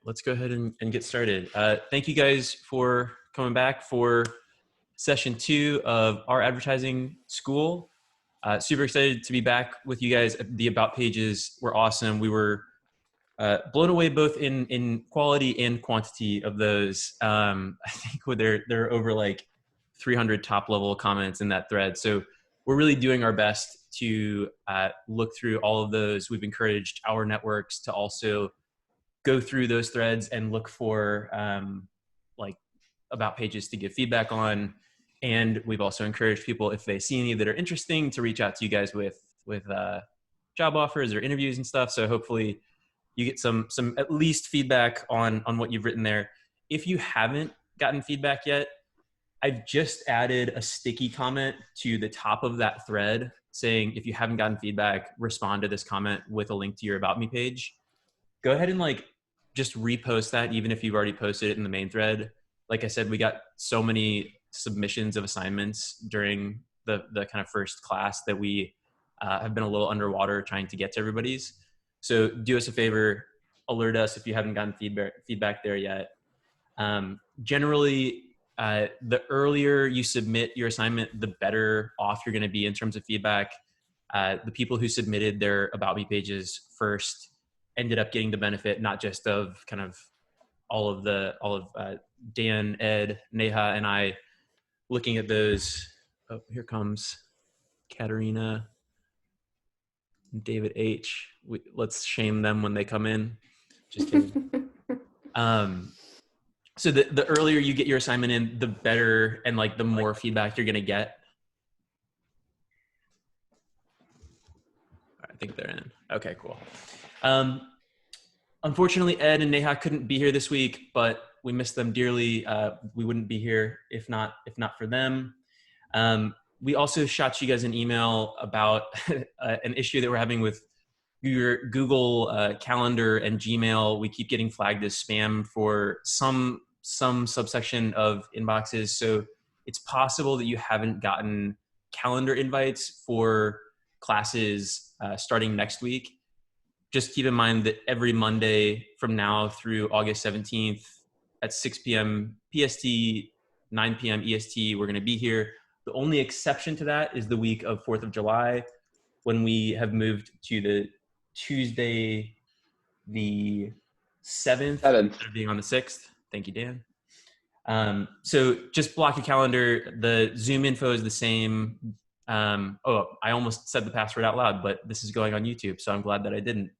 let's go ahead and get started. Thank you guys for coming back for session 2 of our advertising school. Super excited to be back with you guys. The About pages were awesome. We were blown away both in quality and quantity of those. I think there are over like 300 top level comments in that thread. So we're really doing our best to look through all of those. We've encouraged our networks to also go through those threads and look for like about pages to give feedback on. And we've also encouraged people, if they see any that are interesting, to reach out to you guys with job offers or interviews and stuff. So hopefully you get some at least feedback on what you've written there. If you haven't gotten feedback yet, I've just added a sticky comment to the top of that thread saying, if you haven't gotten feedback, respond to this comment with a link to your About Me page. Go ahead and like just repost that, even if you've already posted it in the main thread. Like I said, we got so many submissions of assignments during the kind of first class that we have been a little underwater trying to get to everybody's. So do us a favor, alert us if you haven't gotten feedback there yet. Generally, the earlier you submit your assignment, the better off you're going to be in terms of feedback. The people who submitted their About Me pages first ended up getting the benefit, not just of kind of all of Dan, Ed, Neha, and I looking at those. Oh, here comes Katerina, David H. Let's shame them when they come in. Just kidding. So the earlier you get your assignment in, the better and like the more feedback you're going to get. I think they're in. Okay, cool. Unfortunately, Ed and Neha couldn't be here this week, but we miss them dearly. We wouldn't be here if not for them. We also shot you guys an email about an issue that we're having with your Google Calendar and Gmail. We keep getting flagged as spam for some subsection of inboxes. So it's possible that you haven't gotten calendar invites for classes starting next week. Just keep in mind that every Monday from now through August 17th at 6 p.m. PST, 9 p.m. EST, we're going to be here. The only exception to that is the week of 4th of July, when we have moved to the Tuesday, the 7th, instead of being on the 6th. Thank you, Dan. So just block your calendar. The Zoom info is the same. I almost said the password out loud, but this is going on YouTube, so I'm glad that I didn't.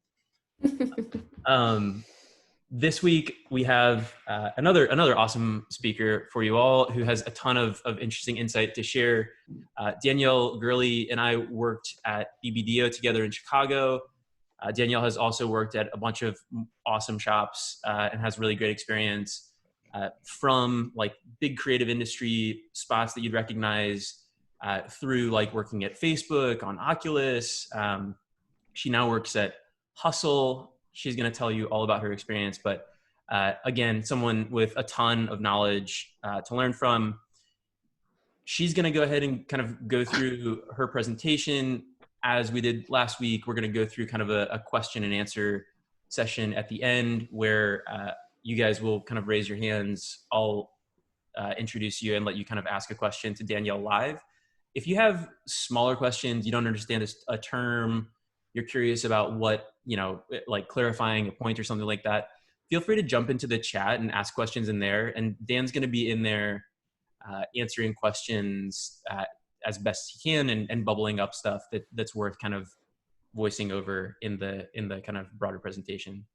This week we have another awesome speaker for you all who has a ton of interesting insight to share. Danielle, Gurley, and I worked at BBDO together in Chicago. Danielle has also worked at a bunch of awesome shops and has really great experience from like big creative industry spots that you'd recognize through like working at Facebook, on Oculus. She now works at Hustle. She's going to tell you all about her experience, but again, someone with a ton of knowledge to learn from. She's going to go ahead and kind of go through her presentation. As we did last week, we're going to go through kind of a question and answer session at the end where you guys will kind of raise your hands. I'll introduce you and let you kind of ask a question to Danielle live. If you have smaller questions, you don't understand a term, you're curious about what, like clarifying a point or something like that, feel free to jump into the chat and ask questions in there. And Dan's going to be in there answering questions as best he can and bubbling up stuff that's worth kind of voicing over in the kind of broader presentation.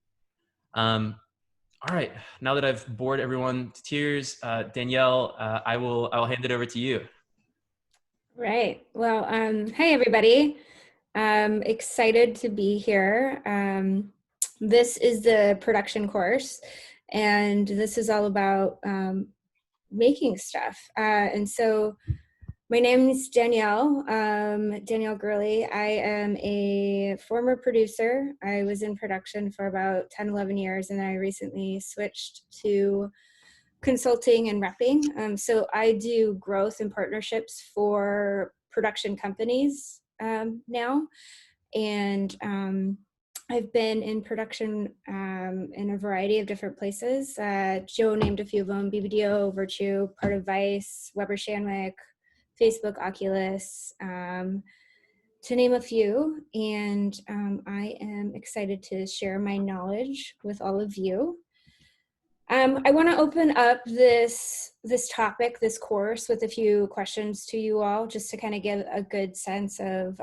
All right, now that I've bored everyone to tears, Danielle, I'll hand it over to you. Right. Well, hey everybody. Excited to be here. This is the production course, and this is all about making stuff. And so my name is Danielle, Danielle Gurley. I am a former producer. I was in production for about 10, 11 years, and I recently switched to consulting and repping. So I do growth and partnerships for production companies now. And I've been in production in a variety of different places. Joe named a few of them: BBDO, Virtue, part of Vice, Weber Shandwick, Facebook, Oculus, to name a few. And I am excited to share my knowledge with all of you. I want to open up this topic, this course, with a few questions to you all, just to kind of give a good sense of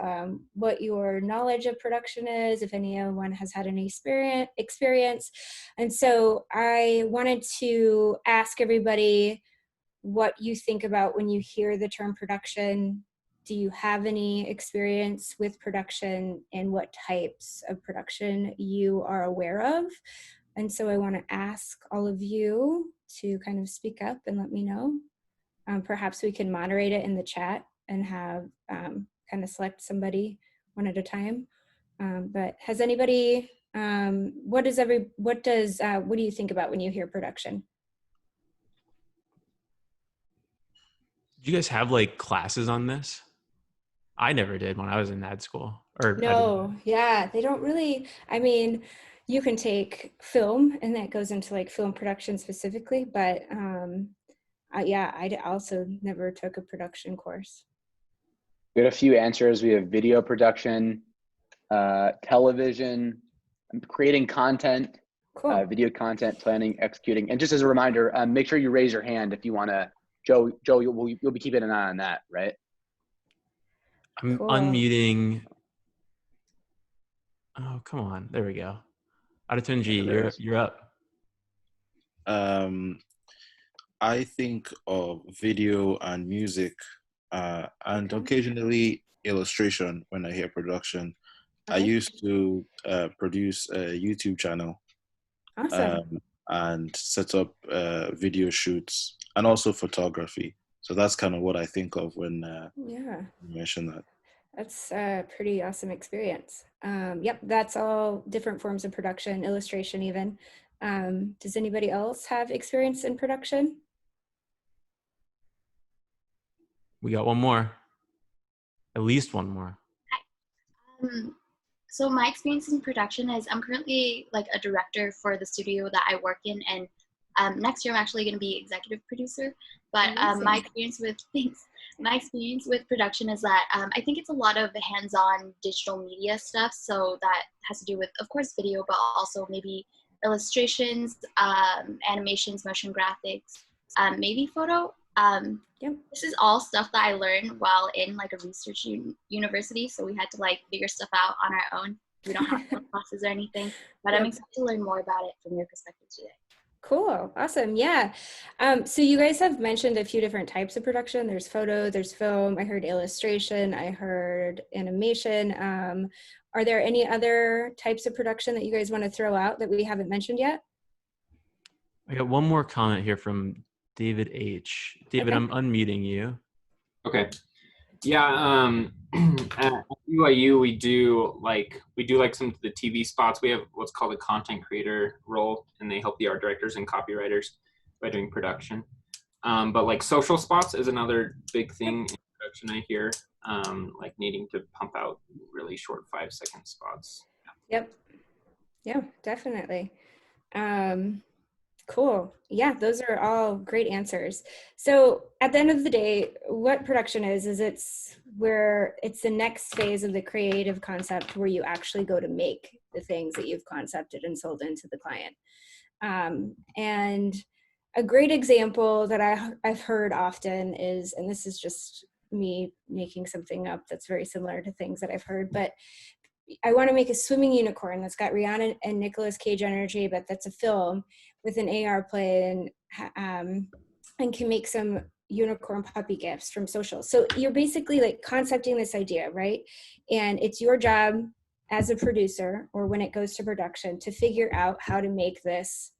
what your knowledge of production is, if anyone has had any experience. And so I wanted to ask everybody what you think about when you hear the term production. Do you have any experience with production, and what types of production you are aware of? And so I want to ask all of you to kind of speak up and let me know. Perhaps we can moderate it in the chat and have kind of select somebody one at a time. But has anybody, what do you think about when you hear production? Do you guys have like classes on this? I never did when I was in ad school. No, yeah, they don't really. I mean, you can take film, and that goes into like film production specifically, but yeah, I also never took a production course. We had a few answers. We have video production, television, creating content, Cool. video content, planning, executing. And just as a reminder, make sure you raise your hand if you want to. Joe, you'll be keeping an eye on that, right? I'm Cool. unmuting. Oh, come on. There we go. Adetunji, you're up. I think of video and music and occasionally illustration when I hear production. Okay. I used to produce a YouTube channel. Awesome. And set up video shoots and also photography. So that's kind of what I think of when you mention that. That's a pretty awesome experience. Yep, that's all different forms of production, illustration even. Does anybody else have experience in production? We got one more. At least one more. Hi. So my experience in production is I'm currently like a director for the studio that I work in, and next year I'm actually going to be executive producer. But my experience with production is that I think it's a lot of hands-on digital media stuff. So that has to do with, of course, video, but also maybe illustrations, animations, motion graphics, maybe photo. Yep. This is all stuff that I learned while in like a research university. So we had to like figure stuff out on our own. We don't have classes or anything, but I'm excited to learn more about it from your perspective today. Cool. Awesome. Yeah. So you guys have mentioned a few different types of production. There's photo, there's film. I heard illustration. I heard animation. Are there any other types of production that you guys want to throw out that we haven't mentioned yet? I got one more comment here from David H. David, okay. I'm unmuting you. Okay. Yeah. At BYU, we do like some of the TV spots. We have what's called a content creator role, and they help the art directors and copywriters by doing production. But like social spots is another big thing in production. I hear like needing to pump out really short 5-second spots. Yep. Yeah, definitely. Cool. Yeah, those are all great answers. So at the end of the day, what production is it's where it's the next phase of the creative concept where you actually go to make the things that you've concepted and sold into the client. And a great example that I've heard often is, and this is just me making something up that's very similar to things that I've heard, but I want to make a swimming unicorn that's got Rihanna and Nicolas Cage energy, but that's a film with an AR play and can make some unicorn puppy gifts from social. So you're basically like concepting this idea, right? And it's your job as a producer, or when it goes to production, to figure out how to make this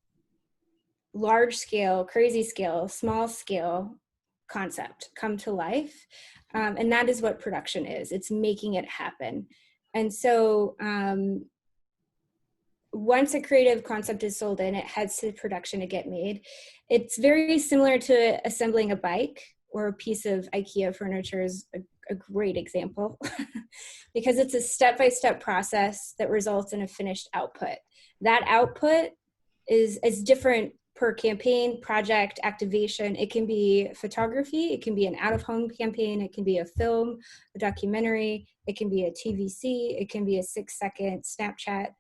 large scale, crazy scale, small scale concept come to life. And that is what production is. It's making it happen. And so once a creative concept is sold in, it heads to production to get made. It's very similar to assembling a bike or a piece of IKEA furniture is a great example because it's a step-by-step process that results in a finished output. That output is different per campaign, project, activation. It can be photography, it can be an out-of-home campaign, it can be a film, a documentary, it can be a TVC, it can be a 6-second Snapchat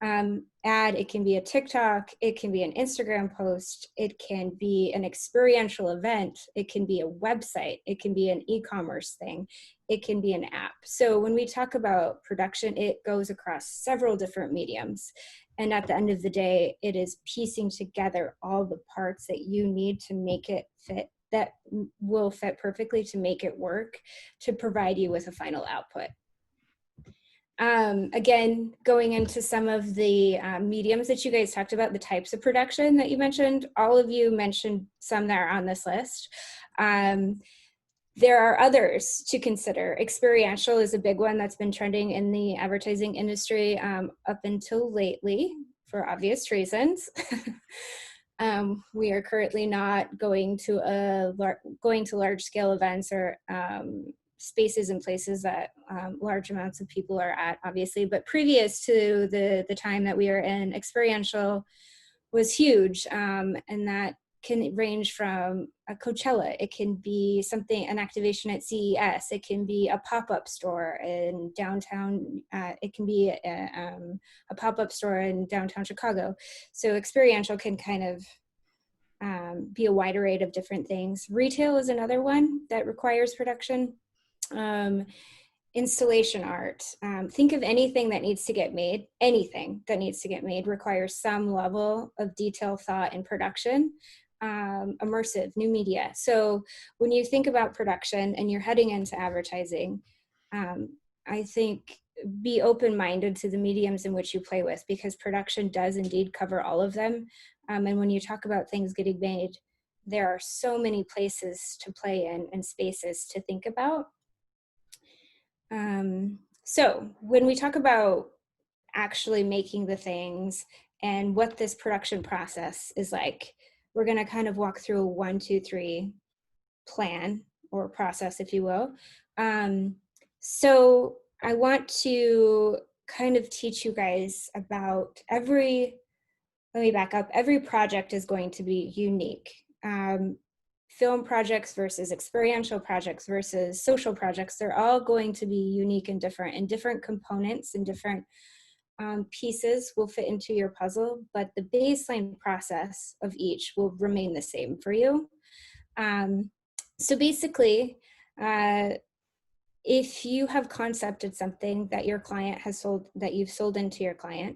ad, it can be a TikTok, it can be an Instagram post, it can be an experiential event, it can be a website, it can be an e-commerce thing, it can be an app. So when we talk about production, it goes across several different mediums. And at the end of the day, it is piecing together all the parts that you need to make it fit, that will fit perfectly to make it work, to provide you with a final output. Again, going into some of the mediums that you guys talked about, the types of production that you mentioned, all of you mentioned some that are on this list. There are others to consider. Experiential is a big one that's been trending in the advertising industry up until lately, for obvious reasons. We are currently not going to large scale events or spaces and places that large amounts of people are at, obviously. But previous to the time that we are in, experiential was huge, and that can range from a Coachella, it can be something, an activation at CES, it can be a pop-up store in downtown, it can be a pop-up store in downtown Chicago. So experiential can kind of be a wide array of different things. Retail is another one that requires production. Installation art. Think of anything that needs to get made. Anything that needs to get made requires some level of detail, thought, and production. Immersive, new media. So when you think about production and you're heading into advertising, I think be open-minded to the mediums in which you play with, because production does indeed cover all of them. And when you talk about things getting made, there are so many places to play in and spaces to think about. So when we talk about actually making the things and what this production process is like, we're going to kind of walk through a 1, 2, 3 plan or process, if you will. So I want to kind of teach you guys about let me back up. Every project is going to be unique. Film projects versus experiential projects versus social projects, they're all going to be unique and different components and different pieces will fit into your puzzle, but the baseline process of each will remain the same for you. So basically, if you have concepted something that your client has sold, that you've sold into your client,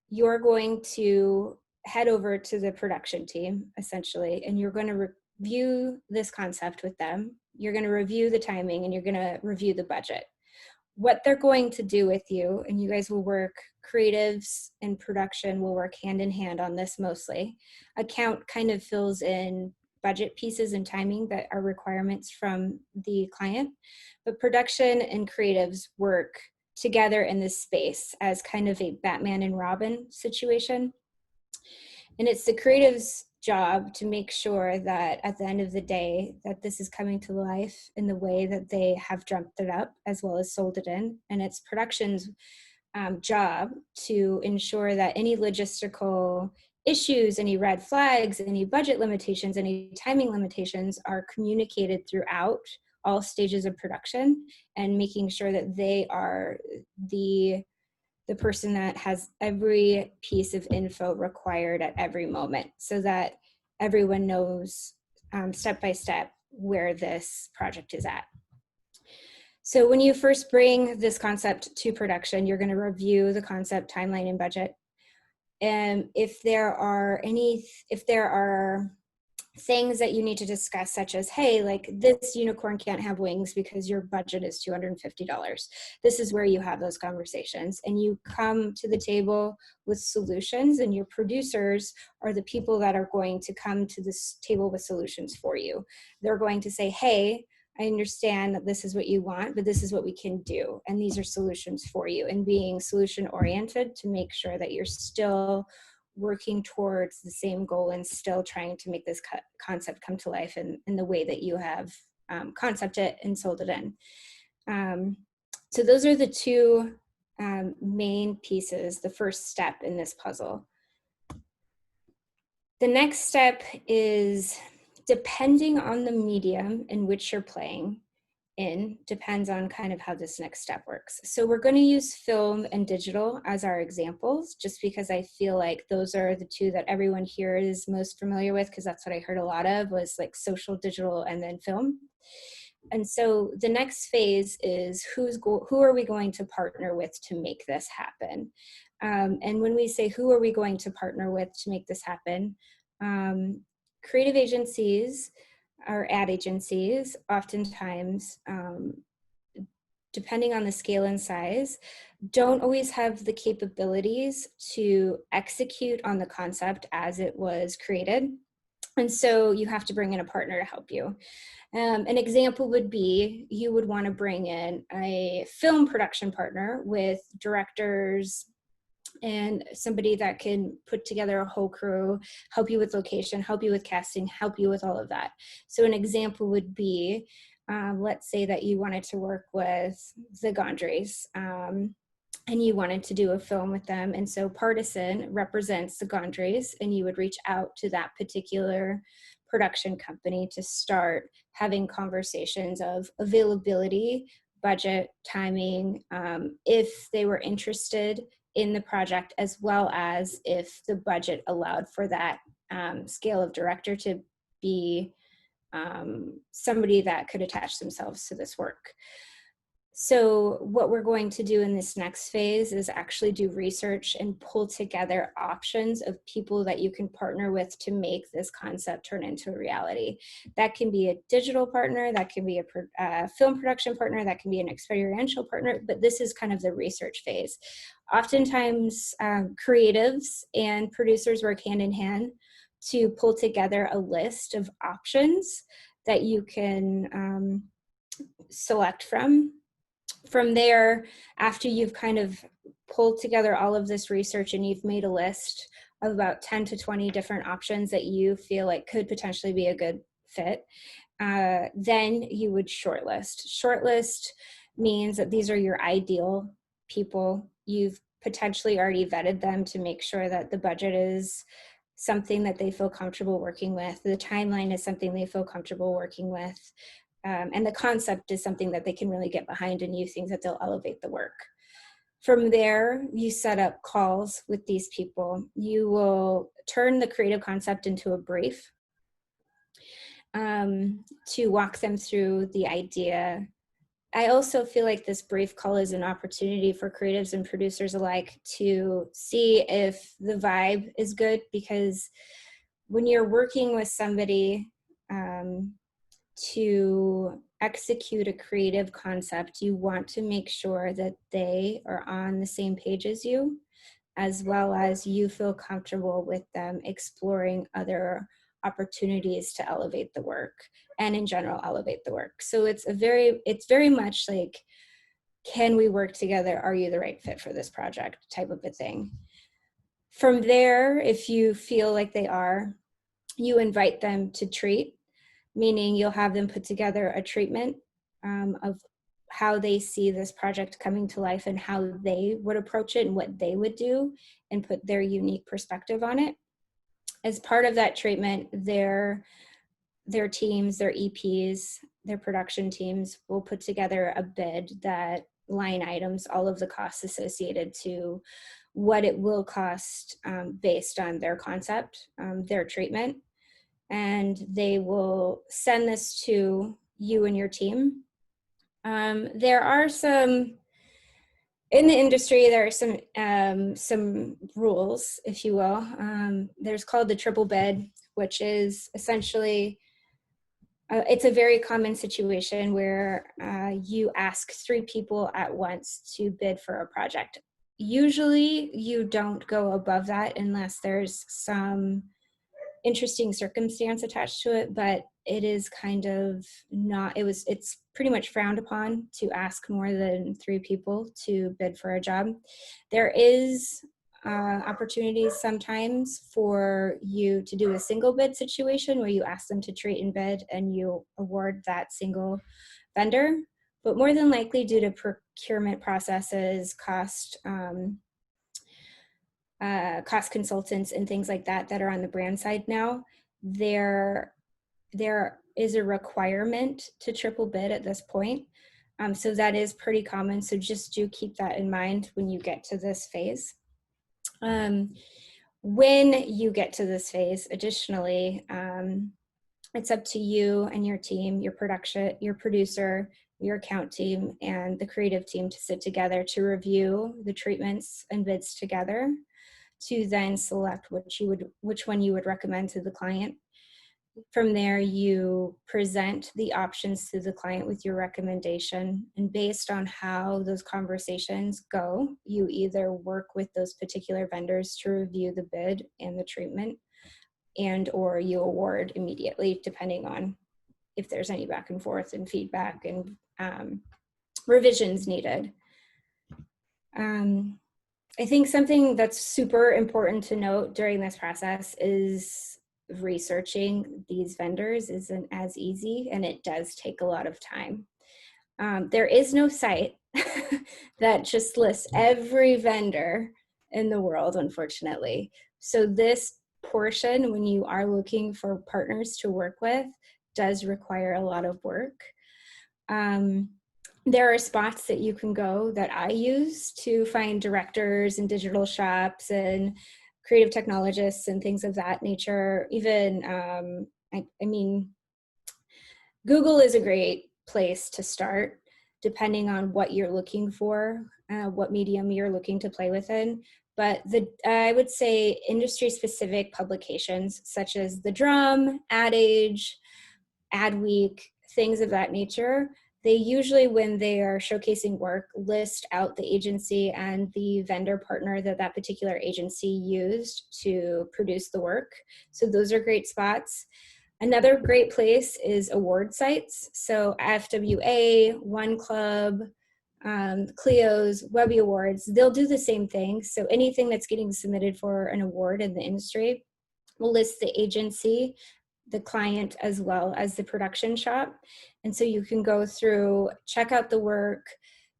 you're going to head over to the production team, essentially, and you're going to review this concept with them. You're going to review the timing, and you're going to review the budget. What they're going to do with you, and you guys will work, creatives and production will work hand in hand on this mostly. Account kind of fills in budget pieces and timing that are requirements from the client, but production and creatives work together in this space as kind of a Batman and Robin situation. And it's the creative's job to make sure that at the end of the day that this is coming to life in the way that they have dreamt it up as well as sold it in. And it's production's job to ensure that any logistical issues, any red flags, any budget limitations, any timing limitations are communicated throughout all stages of production, and making sure that they are the person that has every piece of info required at every moment, so that everyone knows step by step where this project is at. So when you first bring this concept to production, you're going to review the concept, timeline, and budget. And if there are things that you need to discuss, such as, hey, like this unicorn can't have wings because your budget is $250. This is where you have those conversations, and you come to the table with solutions, and your producers are the people that are going to come to this table with solutions for you. They're going to say, hey, I understand that this is what you want, but this is what we can do. And these are solutions for you, and being solution oriented to make sure that you're still working towards the same goal and still trying to make this concept come to life in the way that you have concept it and sold it in. So those are the two main pieces, the first step in this puzzle. The next step is, depending on the medium in which you're playing in, depends on kind of how this next step works. So we're going to use film and digital as our examples, just because I feel like those are the two that everyone here is most familiar with, because that's what I heard a lot of, was like social, digital, and then film. And so the next phase is who are we going to partner with to make this happen? And when we say who are we going to partner with to make this happen, creative agencies or ad agencies, oftentimes, depending on the scale and size, don't always have the capabilities to execute on the concept as it was created. And so you have to bring in a partner to help you. An example would be, you would want to bring in a film production partner with directors and somebody that can put together a whole crew, help you with location, help you with casting, help you with all of that. So an example would be, let's say that you wanted to work with the Gondrys, and you wanted to do a film with them. And so Partisan represents the Gondrys, and you would reach out to that particular production company to start having conversations of availability, budget, timing, if they were interested in the project, as well as if the budget allowed for that scale of director to be somebody that could attach themselves to this work. So what we're going to do in this next phase is actually do research and pull together options of people that you can partner with to make this concept turn into a reality. That can be a digital partner, that can be a film production partner, that can be an experiential partner, but this is kind of the research phase. Oftentimes, creatives and producers work hand in hand to pull together a list of options that you can select from. From there, after you've kind of pulled together all of this research and you've made a list of about 10 to 20 different options that you feel like could potentially be a good fit, then you would shortlist. Shortlist means that these are your ideal people. You've potentially already vetted them to make sure that the budget is something that they feel comfortable working with, the timeline is something they feel comfortable working with, and the concept is something that they can really get behind, and you think that they'll elevate the work. From there, you set up calls with these people. You will turn the creative concept into a brief to walk them through the idea. I also feel like this brief call is an opportunity for creatives and producers alike to see if the vibe is good, because when you're working with somebody to execute a creative concept, you want to make sure that they are on the same page as you, as well as you feel comfortable with them exploring other opportunities to elevate the work, and in general elevate the work. So it's very much like, can we work together? Are you the right fit for this project type of a thing. From there, if you feel like they are, you invite them to treat, meaning you'll have them put together a treatment of how they see this project coming to life and how they would approach it and what they would do, and put their unique perspective on it. As part of that treatment, their teams, their EPs, their production teams will put together a bid that line items all of the costs associated to what it will cost based on their concept, their treatment. And they will send this to you and your team. There are some, in the industry, there are some rules, if you will. There's called the triple bid, which is essentially, it's a very common situation where you ask 3 people at once to bid for a project. Usually you don't go above that unless there's some interesting circumstance attached to it, but it is kind of not, it's pretty much frowned upon to ask more than 3 people to bid for a job. There is opportunities sometimes for you to do a single bid situation where you ask them to treat and bid and you award that single vendor. But more than likely, due to procurement processes, cost consultants and things like that that are on the brand side now, there is a requirement to triple bid at this point. So that is pretty common. So just do keep that in mind when you get to this phase. When you get to this phase, additionally, it's up to you and your team, your production, your producer, your account team, and the creative team to sit together to review the treatments and bids together to then select which one you would recommend to the client. From there, you present the options to the client with your recommendation, and based on how those conversations go, you either work with those particular vendors to review the bid and the treatment, and or you award immediately, depending on if there's any back and forth and feedback and revisions needed. I think something that's super important to note during this process is researching these vendors isn't as easy, and it does take a lot of time. There is no site that just lists every vendor in the world, unfortunately. So this portion, when you are looking for partners to work with, does require a lot of work. There are spots that you can go that I use to find directors and digital shops and creative technologists and things of that nature. Even, I mean, Google is a great place to start, depending on what you're looking for, what medium you're looking to play within. But I would say industry-specific publications such as The Drum, Ad Age, Adweek, things of that nature, they usually, when they are showcasing work, list out the agency and the vendor partner that that particular agency used to produce the work. So those are great spots. Another great place is award sites. So FWA, One Club, Clio's, Webby Awards, they'll do the same thing. So anything that's getting submitted for an award in the industry will list the agency, the client, as well as the production shop. And so you can go through, check out the work,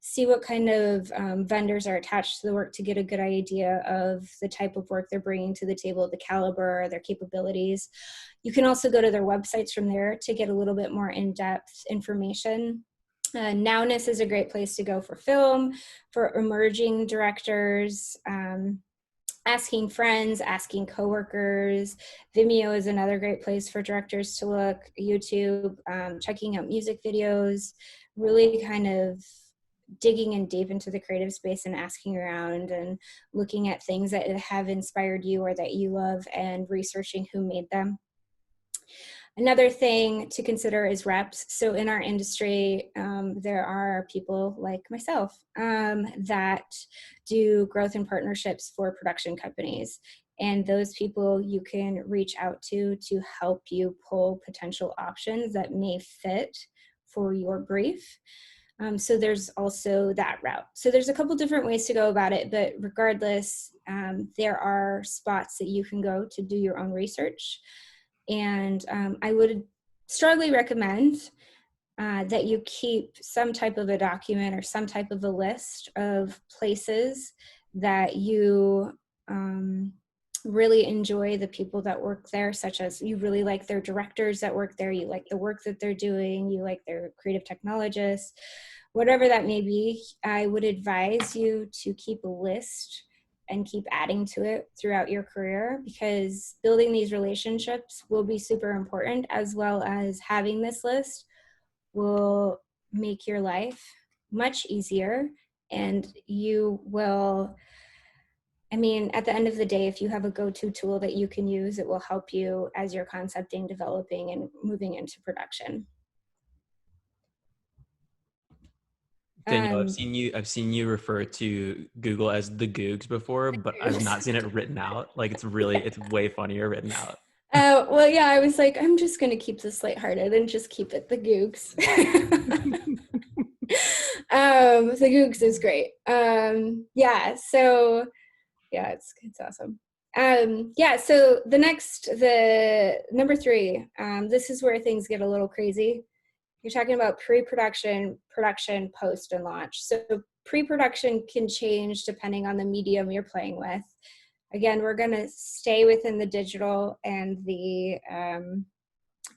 see what kind of vendors are attached to the work to get a good idea of the type of work they're bringing to the table, the caliber, their capabilities. You can also go to their websites from there to get a little bit more in-depth information. Nowness is a great place to go for film, for emerging directors, asking friends, asking coworkers. Vimeo is another great place for directors to look. YouTube, checking out music videos, really kind of digging in deep into the creative space and asking around and looking at things that have inspired you or that you love and researching who made them. Another thing to consider is reps. So in our industry, there are people like myself that do growth and partnerships for production companies. And those people you can reach out to help you pull potential options that may fit for your brief. So there's also that route. So there's a couple different ways to go about it, but regardless, there are spots that you can go to do your own research. And I would strongly recommend that you keep some type of a document or some type of a list of places that you really enjoy the people that work there, such as you really like their directors that work there, you like the work that they're doing, you like their creative technologists, whatever that may be. I would advise you to keep a list and keep adding to it throughout your career, because building these relationships will be super important, as well as having this list will make your life much easier. And you will, I mean, at the end of the day, if you have a go-to tool that you can use, it will help you as you're concepting, developing, and moving into production. Danielle, I've seen you refer to Google as the Googs before, but I've not seen it written out. Like it's way funnier written out. Well, yeah, I was like, I'm just going to keep this lighthearted and just keep it the Googs. The Googs is great. Yeah, so Yeah, it's awesome. Yeah, so the number 3, this is where things get a little crazy. You're talking about pre-production, production, post, and launch. So pre-production can change depending on the medium you're playing with. Again, we're going to stay within the digital and the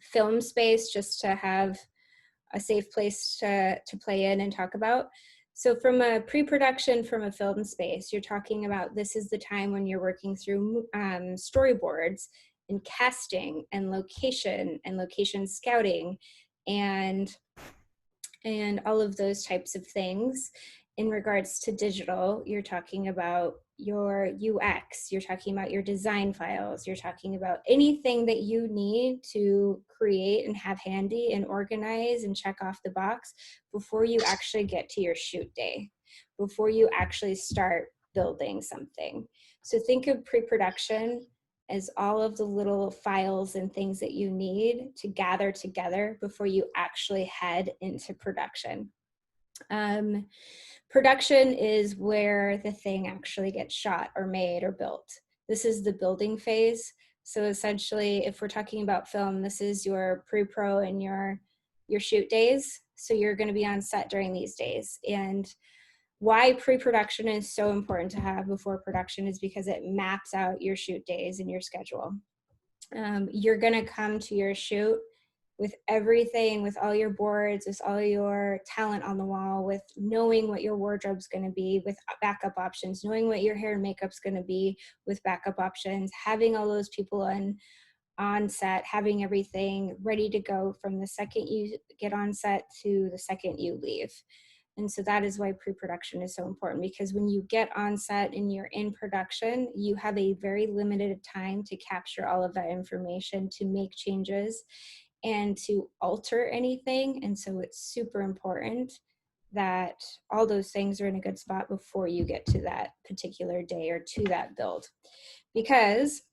film space just to have a safe place to play in and talk about. So from a pre-production, from a film space, you're talking about this is the time when you're working through storyboards and casting and location scouting and all of those types of things. In regards to digital, you're talking about your UX, you're talking about your design files, you're talking about anything that you need to create and have handy and organize and check off the box before you actually get to your shoot day, before you actually start building something. So think of pre-production as all of the little files and things that you need to gather together before you actually head into production. Production is where the thing actually gets shot or made or built. This is the building phase. So essentially, if we're talking about film, this is your pre-pro and your shoot days. So you're going to be on set during these days. And why pre-production is so important to have before production is because it maps out your shoot days and your schedule. You're going to come to your shoot with everything, with all your boards, with all your talent on the wall, with knowing what your wardrobe's going to be, with backup options, knowing what your hair and makeup's going to be with backup options, having all those people on set, having everything ready to go from the second you get on set to the second you leave. And so that is why pre-production is so important, because when you get on set and you're in production, you have a very limited time to capture all of that information, to make changes and to alter anything. And so it's super important that all those things are in a good spot before you get to that particular day or to that build, because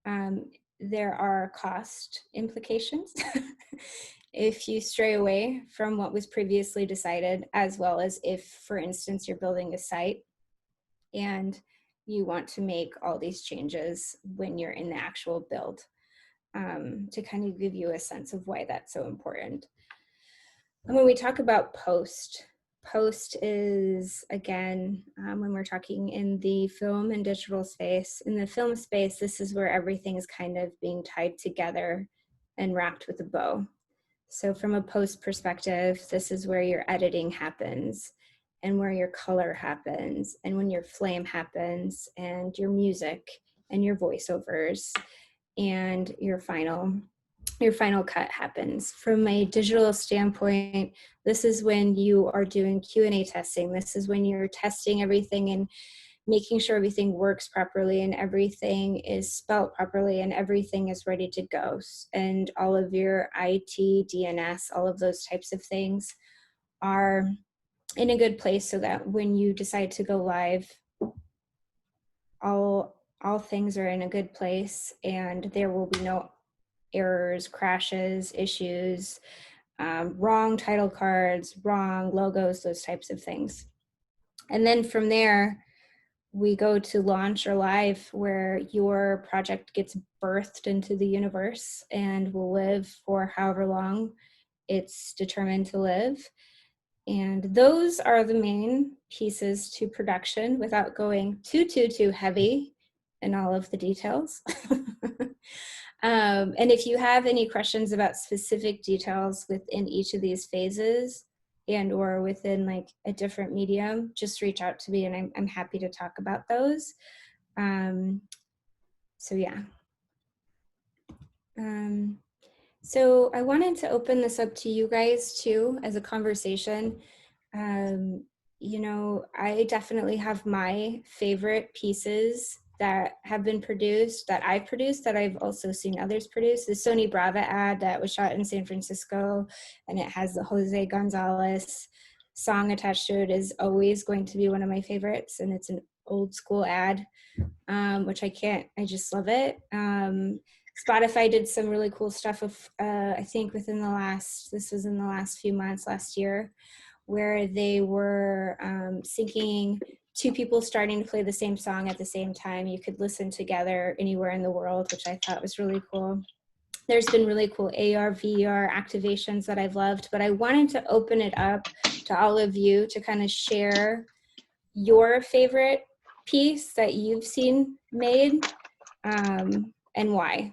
there are cost implications if you stray away from what was previously decided, as well as if, for instance, you're building a site and you want to make all these changes when you're in the actual build, to kind of give you a sense of why that's so important. And when we talk about post is, again, when we're talking in the film and digital space. In the film space, this is where everything is kind of being tied together and wrapped with a bow. So from a post perspective, this is where your editing happens and where your color happens and when your flame happens and your music and your voiceovers and your final cut happens. From a digital standpoint, this is when you are doing Q&A testing. This is when you're testing everything and making sure everything works properly and everything is spelled properly and everything is ready to go. And all of your IT, DNS, all of those types of things are in a good place so that when you decide to go live, all things are in a good place and there will be no errors, crashes, issues, wrong title cards, wrong logos, those types of things. And then from there, we go to launch or live, where your project gets birthed into the universe and will live for however long it's determined to live. And those are the main pieces to production without going too heavy in all of the details. And if you have any questions about specific details within each of these phases and or within like a different medium, just reach out to me and I'm happy to talk about those. So yeah. So I wanted to open this up to you guys too as a conversation. You know, I definitely have my favorite pieces that have been produced, that I've produced, that I've also seen others produce. The Sony Brava ad that was shot in San Francisco, and it has the Jose Gonzalez song attached to it, is always going to be one of my favorites. And it's an old school ad, which I just love it. Spotify did some really cool stuff of, I think this was in the last few months, last year, where they were syncing two people starting to play the same song at the same time. You could listen together anywhere in the world, which I thought was really cool. There's been really cool AR, VR activations that I've loved, but I wanted to open it up to all of you to kind of share your favorite piece that you've seen made, and why.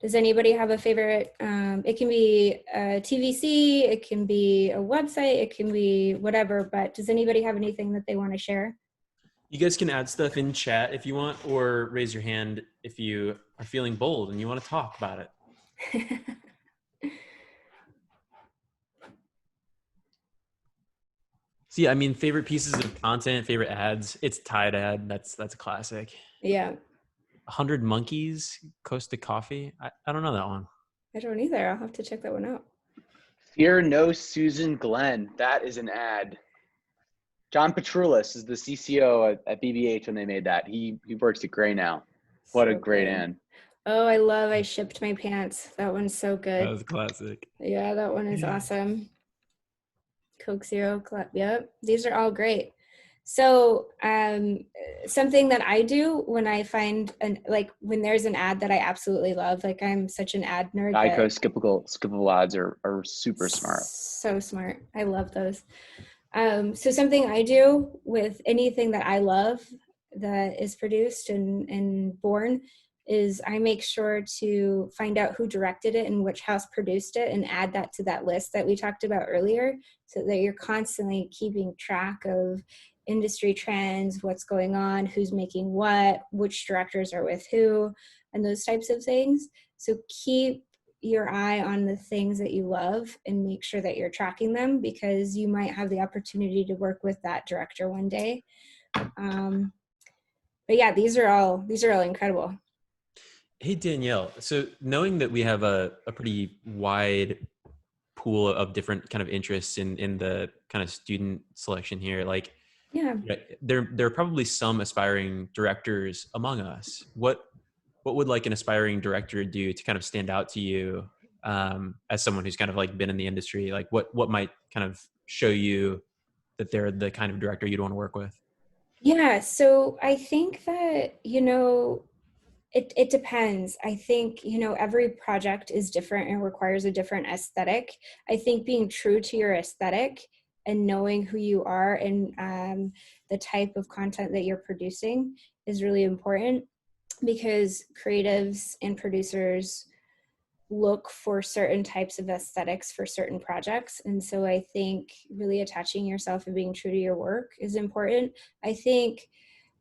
Does anybody have a favorite? It can be a TVC, it can be a website, it can be whatever, but does anybody have anything that they want to share? You guys can add stuff in chat if you want, or raise your hand if you are feeling bold and you want to talk about it. See, I mean, favorite pieces of content, favorite ads. It's Tide ad. That's a classic. Yeah. 100 Monkeys, Costa Coffee. I don't know that one. I don't either. I'll have to check that one out. Fear no Susan Glenn. That is an ad. John Petroulis is the CCO at BBH when they made that. He works at Gray now. What a great ad. Oh, I shipped my pants. That one's so good. That was a classic. Yeah, that one is awesome. Coke Zero, yep. These are all great. So something that I do when I find when there's an ad that I absolutely love, like I'm such an ad nerd. Geico skippable ads are super smart. So smart. I love those. So something I do with anything that I love that is produced and born is I make sure to find out who directed it and which house produced it and add that to that list that we talked about earlier, so that you're constantly keeping track of industry trends, what's going on, who's making what, which directors are with who, and those types of things. So keep your eye on the things that you love and make sure that you're tracking them, because you might have the opportunity to work with that director one day. But yeah, these are all incredible. Hey, Danielle. So knowing that we have a pretty wide pool of different kind of interests in the kind of student selection here, like, yeah, there are probably some aspiring directors among us. What would like an aspiring director do to kind of stand out to you, as someone who's kind of like been in the industry? Like what might kind of show you that they're the kind of director you'd want to work with? Yeah, so I think that, it depends. I think, every project is different and requires a different aesthetic. I think being true to your aesthetic and knowing who you are and the type of content that you're producing is really important, because creatives and producers look for certain types of aesthetics for certain projects. And so I think really attaching yourself and being true to your work is important. I think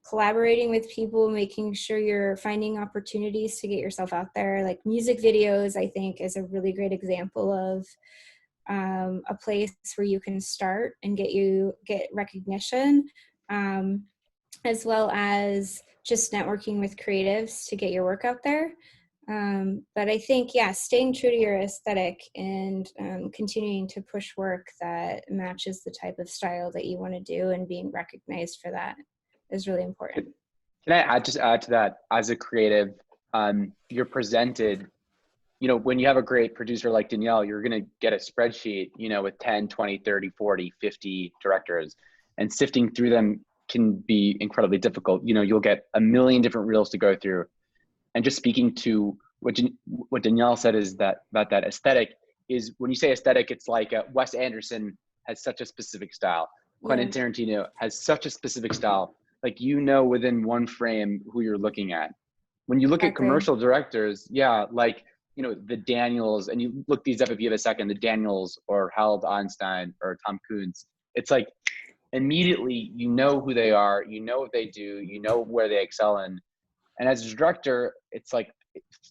collaborating with people, making sure you're finding opportunities to get yourself out there, like music videos, I think is a really great example of a place where you can start and get recognition, as well as just networking with creatives to get your work out there. But I think, staying true to your aesthetic and continuing to push work that matches the type of style that you want to do and being recognized for that is really important. Can I add to that? As a creative, you're presented, when you have a great producer like Danielle, you're going to get a spreadsheet, with 10, 20, 30, 40, 50 directors, and sifting through them can be incredibly difficult. You'll get a million different reels to go through. And just speaking to what Danielle said is that about that aesthetic is, when you say aesthetic, it's like Wes Anderson has such a specific style. Quentin Tarantino has such a specific style. Like, within one frame who you're looking at. When you look at commercial directors, like, the Daniels, and you look these up if you have a second, the Daniels or Harold Einstein or Tom Coons, it's like immediately who they are, what they do, where they excel in. And as a director, it's like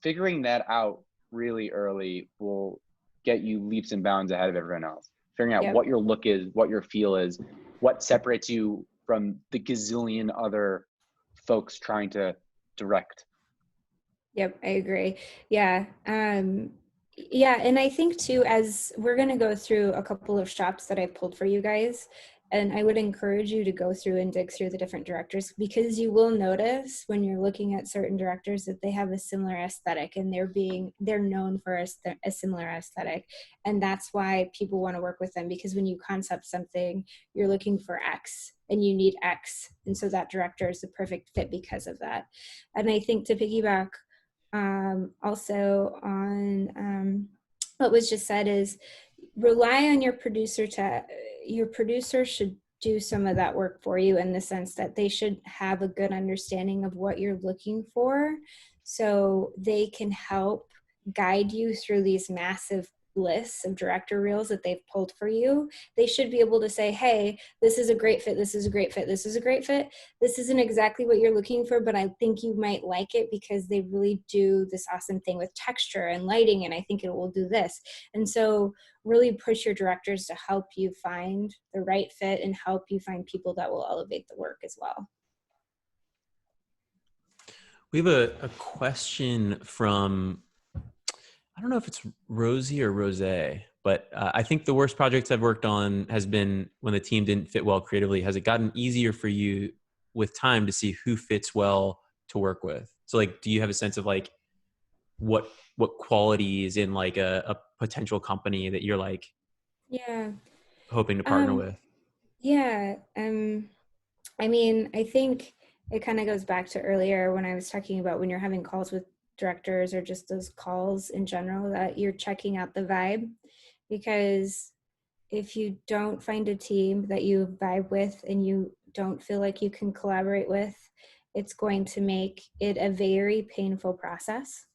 figuring that out really early will get you leaps and bounds ahead of everyone else. Figuring out what your look is, what your feel is, what separates you from the gazillion other folks trying to direct. Yep, I agree. Yeah. And I think too, as we're going to go through a couple of shops that I've pulled for you guys, And I would encourage you to go through and dig through the different directors, because you will notice when you're looking at certain directors that they have a similar aesthetic, and they're known for a similar aesthetic. And that's why people want to work with them, because when you concept something, you're looking for X and you need X. And so that director is the perfect fit because of that. And I think to piggyback also on what was just said is, rely on your producer your producer should do some of that work for you, in the sense that they should have a good understanding of what you're looking for, so they can help guide you through these massive lists of director reels that they've pulled for you. They should be able to say, hey, this is a great fit, this is a great fit, this is a great fit, this isn't exactly what you're looking for, but I think you might like it because they really do this awesome thing with texture and lighting, and I think it will do this. And so really push your directors to help you find the right fit and help you find people that will elevate the work as well. We have a question from, I don't know if it's Rosie or Rose, but I think the worst projects I've worked on has been when the team didn't fit well creatively. Has it gotten easier for you with time to see who fits well to work with? So like, do you have a sense of like what qualities in like a potential company that you're like hoping to partner with? Yeah. I mean, I think it kind of goes back to earlier when I was talking about when you're having calls with directors, or just those calls in general, that you're checking out the vibe. Because if you don't find a team that you vibe with and you don't feel like you can collaborate with, it's going to make it a very painful process.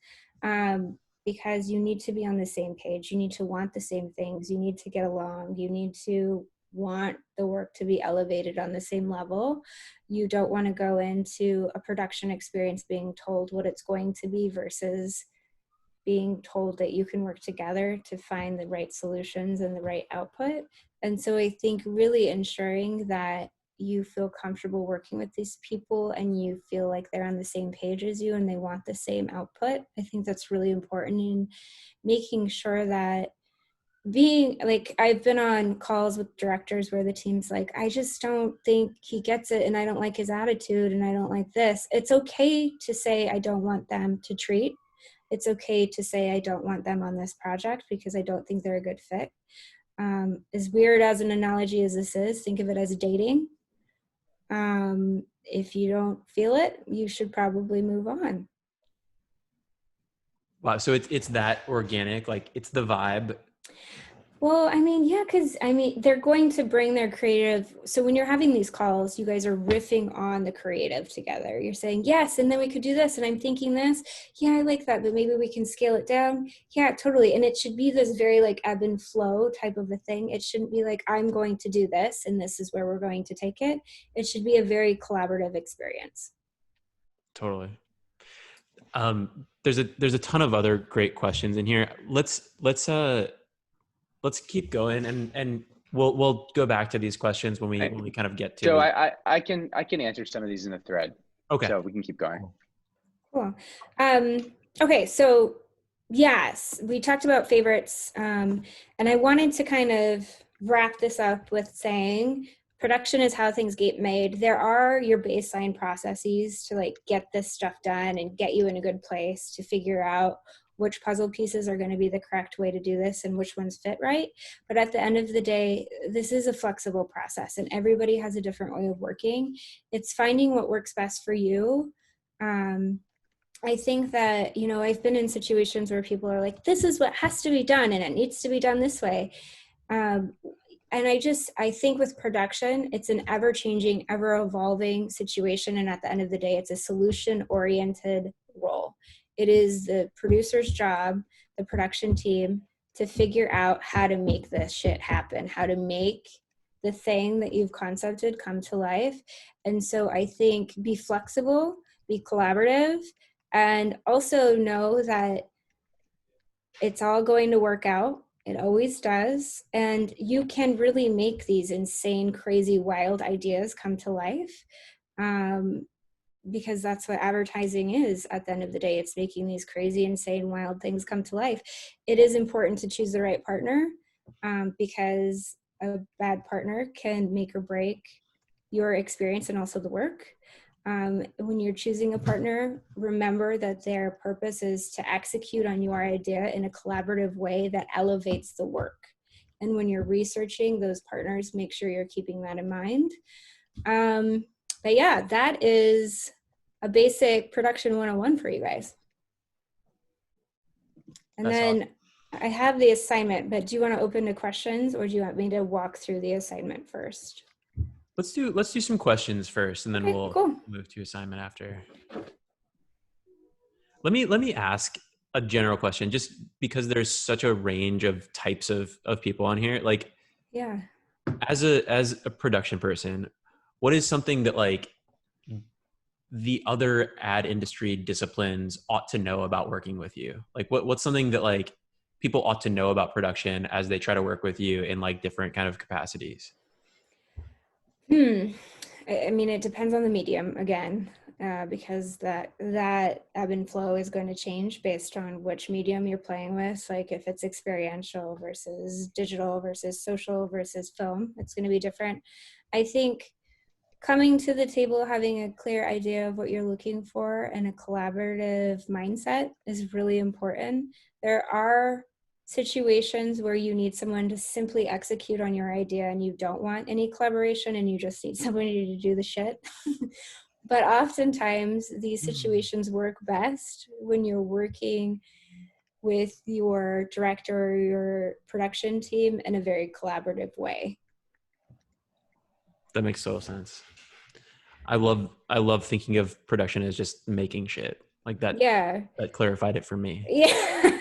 Because you need to be on the same page. You need to want the same things. You need to get along. You need to want the work to be elevated on the same level. You don't want to go into a production experience being told what it's going to be versus being told that you can work together to find the right solutions and the right output. And so I think really ensuring that you feel comfortable working with these people and you feel like they're on the same page as you and they want the same output, I think that's really important in making sure that being like, I've been on calls with directors where the team's like, I just don't think he gets it, and I don't like his attitude, and I don't like this. It's okay to say, I don't want them to treat. It's okay to say, I don't want them on this project because I don't think they're a good fit. As weird as an analogy as this is, think of it as dating. If you don't feel it, you should probably move on. Wow. So it's that organic, like it's the vibe. Well, I mean, yeah, because I mean, they're going to bring their creative. So when you're having these calls, you guys are riffing on the creative together. You're saying, yes, and then we could do this. And I'm thinking this. Yeah, I like that, but maybe we can scale it down. Yeah, totally. And it should be this very like ebb and flow type of a thing. It shouldn't be like, I'm going to do this and this is where we're going to take it. It should be a very collaborative experience. Totally. There's a ton of other great questions in here. Let's keep going, and we'll go back to these questions when we kind of get to. So I can answer some of these in the thread. Okay. So we can keep going. Cool. Okay, so yes, we talked about favorites, and I wanted to kind of wrap this up with saying production is how things get made. There are your baseline processes to like get this stuff done and get you in a good place to figure out which puzzle pieces are going to be the correct way to do this and which ones fit right. But at the end of the day, this is a flexible process and everybody has a different way of working. It's finding what works best for you. I think that, you know, I've been in situations where people are like, this is what has to be done and it needs to be done this way. And I think with production, it's an ever-changing, ever-evolving situation. And at the end of the day, it's a solution-oriented role. It is the producer's job, the production team, to figure out how to make this shit happen, how to make the thing that you've concepted come to life. And so I think be flexible, be collaborative, and also know that it's all going to work out. It always does. And you can really make these insane, crazy, wild ideas come to life. Because that's what advertising is at the end of the day. It's making these crazy, insane, wild things come to life. It is important to choose the right partner because a bad partner can make or break your experience and also the work. When you're choosing a partner, remember that their purpose is to execute on your idea in a collaborative way that elevates the work. And when you're researching those partners, make sure you're keeping that in mind. But yeah, that is a basic production 101 for you guys. And That's then awesome. I have the assignment, but do you want to open to questions, or do you want me to walk through the assignment first? Let's do some questions first, and then Okay, we'll cool. move to assignment after. Let me ask a general question, just because there's such a range of types of people on here. Like, Yeah. as a production person, what is something that like the other ad industry disciplines ought to know about working with you? Like, what's something that like people ought to know about production as they try to work with you in like different kind of capacities? I mean, it depends on the medium again, because that ebb and flow is going to change based on which medium you're playing with. Like if it's experiential versus digital versus social versus film, it's going to be different. I think coming to the table, having a clear idea of what you're looking for and a collaborative mindset is really important. There are situations where you need someone to simply execute on your idea and you don't want any collaboration and you just need somebody to do the shit. But oftentimes these situations work best when you're working with your director or your production team in a very collaborative way. That makes total sense. I love thinking of production as just making shit like that. Yeah. That clarified it for me. Yeah.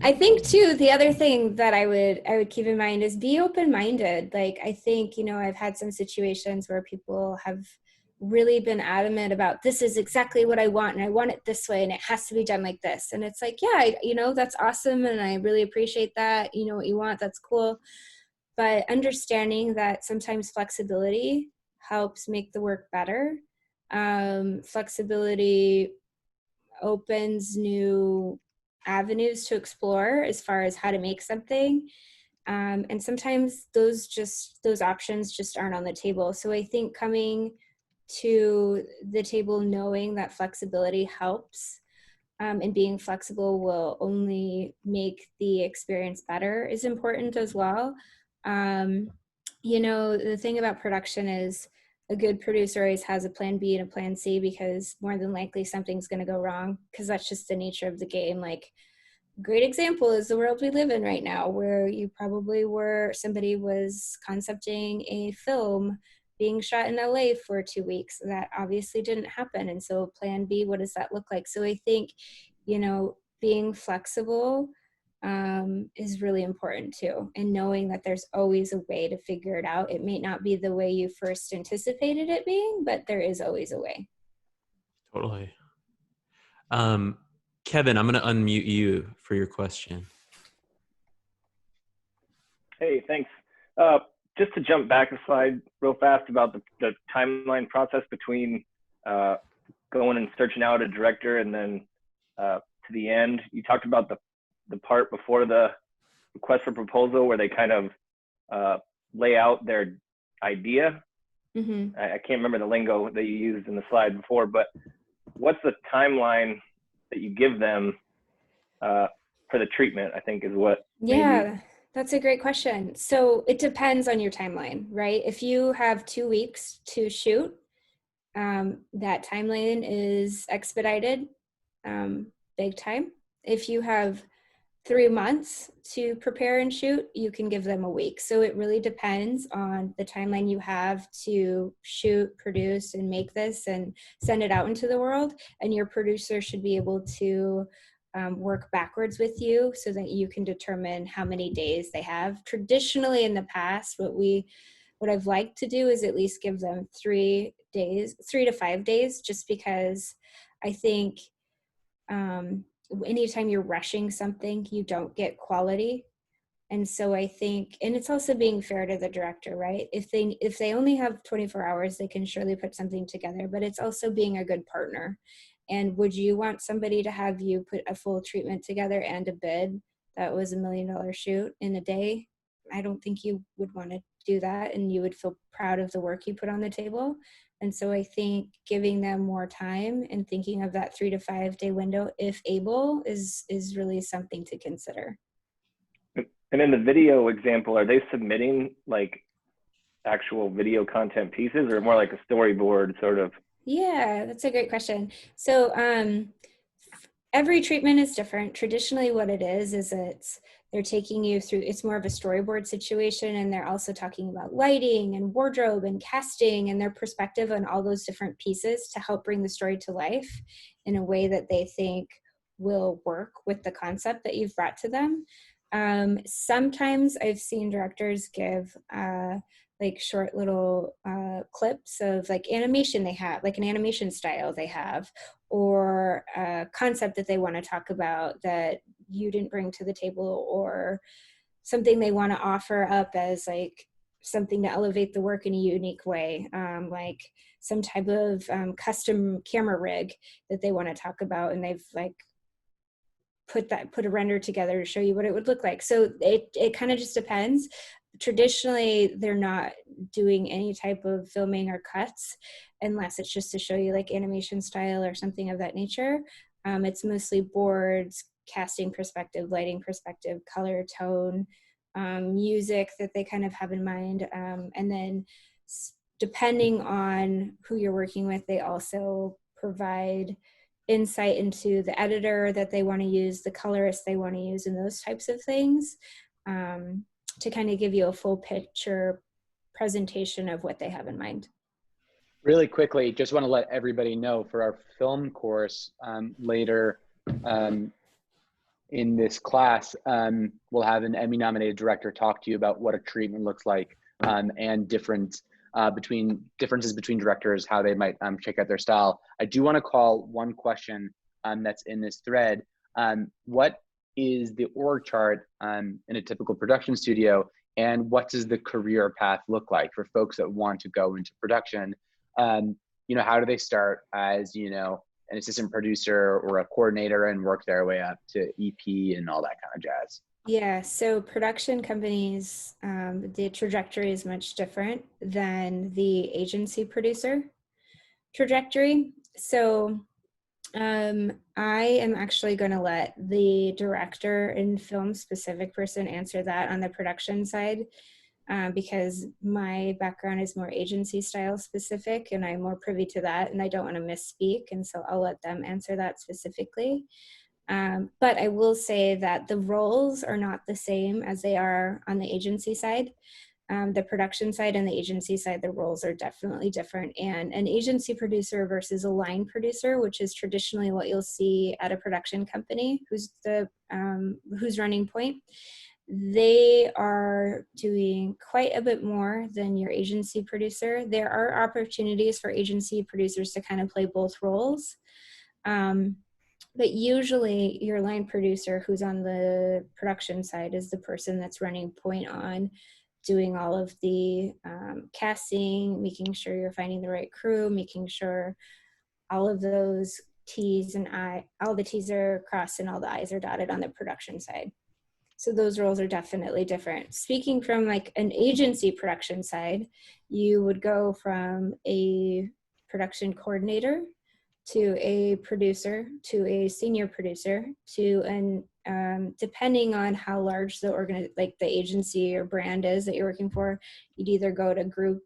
I think too, the other thing that I would keep in mind is be open-minded. Like, I think, you know, I've had some situations where people have really been adamant about this is exactly what I want and I want it this way and it has to be done like this. And it's like, yeah, you know, that's awesome. And I really appreciate that. You know what you want, that's cool. But understanding that sometimes flexibility helps make the work better. Flexibility opens new avenues to explore as far as how to make something. And sometimes those options just aren't on the table. So I think coming to the table knowing that flexibility helps, and being flexible will only make the experience better is important as well. You know, the thing about production is a good producer always has a plan B and a plan C, because more than likely something's going to go wrong, because that's just the nature of the game. Like, great example is the world we live in right now, where you probably somebody was concepting a film being shot in LA for 2 weeks. That obviously didn't happen. And so plan B, what does that look like? So I think, you know, being flexible is really important too. And knowing that there's always a way to figure it out. It may not be the way you first anticipated it being, but there is always a way. Totally. Kevin, I'm going to unmute you for your question. Hey, thanks. Just to jump back a slide real fast about the timeline process between going and searching out a director and then to the end. You talked about the part before the request for proposal where they kind of lay out their idea. Mm-hmm. I can't remember the lingo that you used in the slide before, but what's the timeline that you give them for the treatment, I think is what. Yeah, maybe. that's a great question. So it depends on your timeline, right? If you have 2 weeks to shoot, that timeline is expedited, big time. If you have 3 months to prepare and shoot, you can give them a week. So it really depends on the timeline you have to shoot, produce, and make this and send it out into the world. And your producer should be able to work backwards with you so that you can determine how many days they have. Traditionally in the past, what I've liked to do is at least give them 3 to 5 days, just because I think anytime you're rushing something, you don't get quality. And so I think, and it's also being fair to the director, right? If they only have 24 hours, they can surely put something together, but it's also being a good partner. And would you want somebody to have you put a full treatment together and a bid that was $1 million shoot in a day? I don't think you would want to do that, and you would feel proud of the work you put on the table. And so I think giving them more time and thinking of that 3 to 5 day window, if able, is really something to consider. And in the video example, are they submitting like actual video content pieces, or more like a storyboard sort of? Yeah, that's a great question. So every treatment is different. Traditionally, what it is they're taking you through, it's more of a storyboard situation, and they're also talking about lighting and wardrobe and casting and their perspective on all those different pieces to help bring the story to life in a way that they think will work with the concept that you've brought to them. Sometimes I've seen directors give like short little clips of like animation they have, like an animation style they have, or a concept that they want to talk about that you didn't bring to the table, or something they want to offer up as like something to elevate the work in a unique way, like some type of custom camera rig that they want to talk about, and they've like put a render together to show you what it would look like. So it kind of just depends. Traditionally, they're not doing any type of filming or cuts unless it's just to show you like animation style or something of that nature. It's mostly boards, casting perspective, lighting perspective, color, tone, music that they kind of have in mind. And then depending on who you're working with, they also provide insight into the editor that they want to use, the colorist they want to use, and those types of things, to kind of give you a full picture presentation of what they have in mind. Really quickly, just want to let everybody know for our film course later in this class, we'll have an Emmy-nominated director talk to you about what a treatment looks like, and differences between directors, how they might check out their style. I do want to call one question that's in this thread. What is the org chart in a typical production studio, and what does the career path look like for folks that want to go into production? How do they start as, an assistant producer or a coordinator and work their way up to EP and all that kind of jazz? Yeah, so production companies, the trajectory is much different than the agency producer trajectory. So I am actually going to let the director and film specific person answer that on the production side, because my background is more agency style specific and I'm more privy to that, and I don't want to misspeak, and so I'll let them answer that specifically. But I will say that the roles are not the same as they are on the agency side. The production side and the agency side, the roles are definitely different. And an agency producer versus a line producer, which is traditionally what you'll see at a production company, who's running point, they are doing quite a bit more than your agency producer. There are opportunities for agency producers to kind of play both roles. But usually your line producer who's on the production side is the person that's running point on doing all of the casting, making sure you're finding the right crew, making sure all of those T's and all the T's are crossed and all the I's are dotted on the production side. So those roles are definitely different. Speaking from like an agency production side, you would go from a production coordinator to a producer, to a senior producer, to an depending on how large the the agency or brand is that you're working for, you'd either go to group,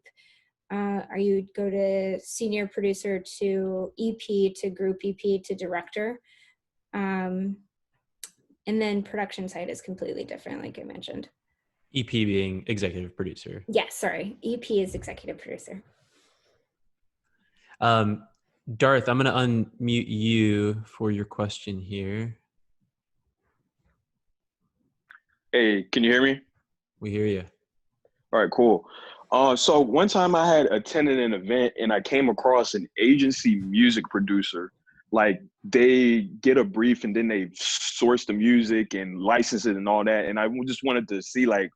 or you'd go to senior producer to EP to group EP to director, and then production side is completely different, like I mentioned. EP being executive producer. Yes, sorry, EP is executive producer. Darth, I'm going to unmute you for your question here. Hey, can you hear me? We hear you. All right, cool. So one time I had attended an event and I came across an agency music producer. Like they get a brief and then they source the music and license it and all that. And I just wanted to see like,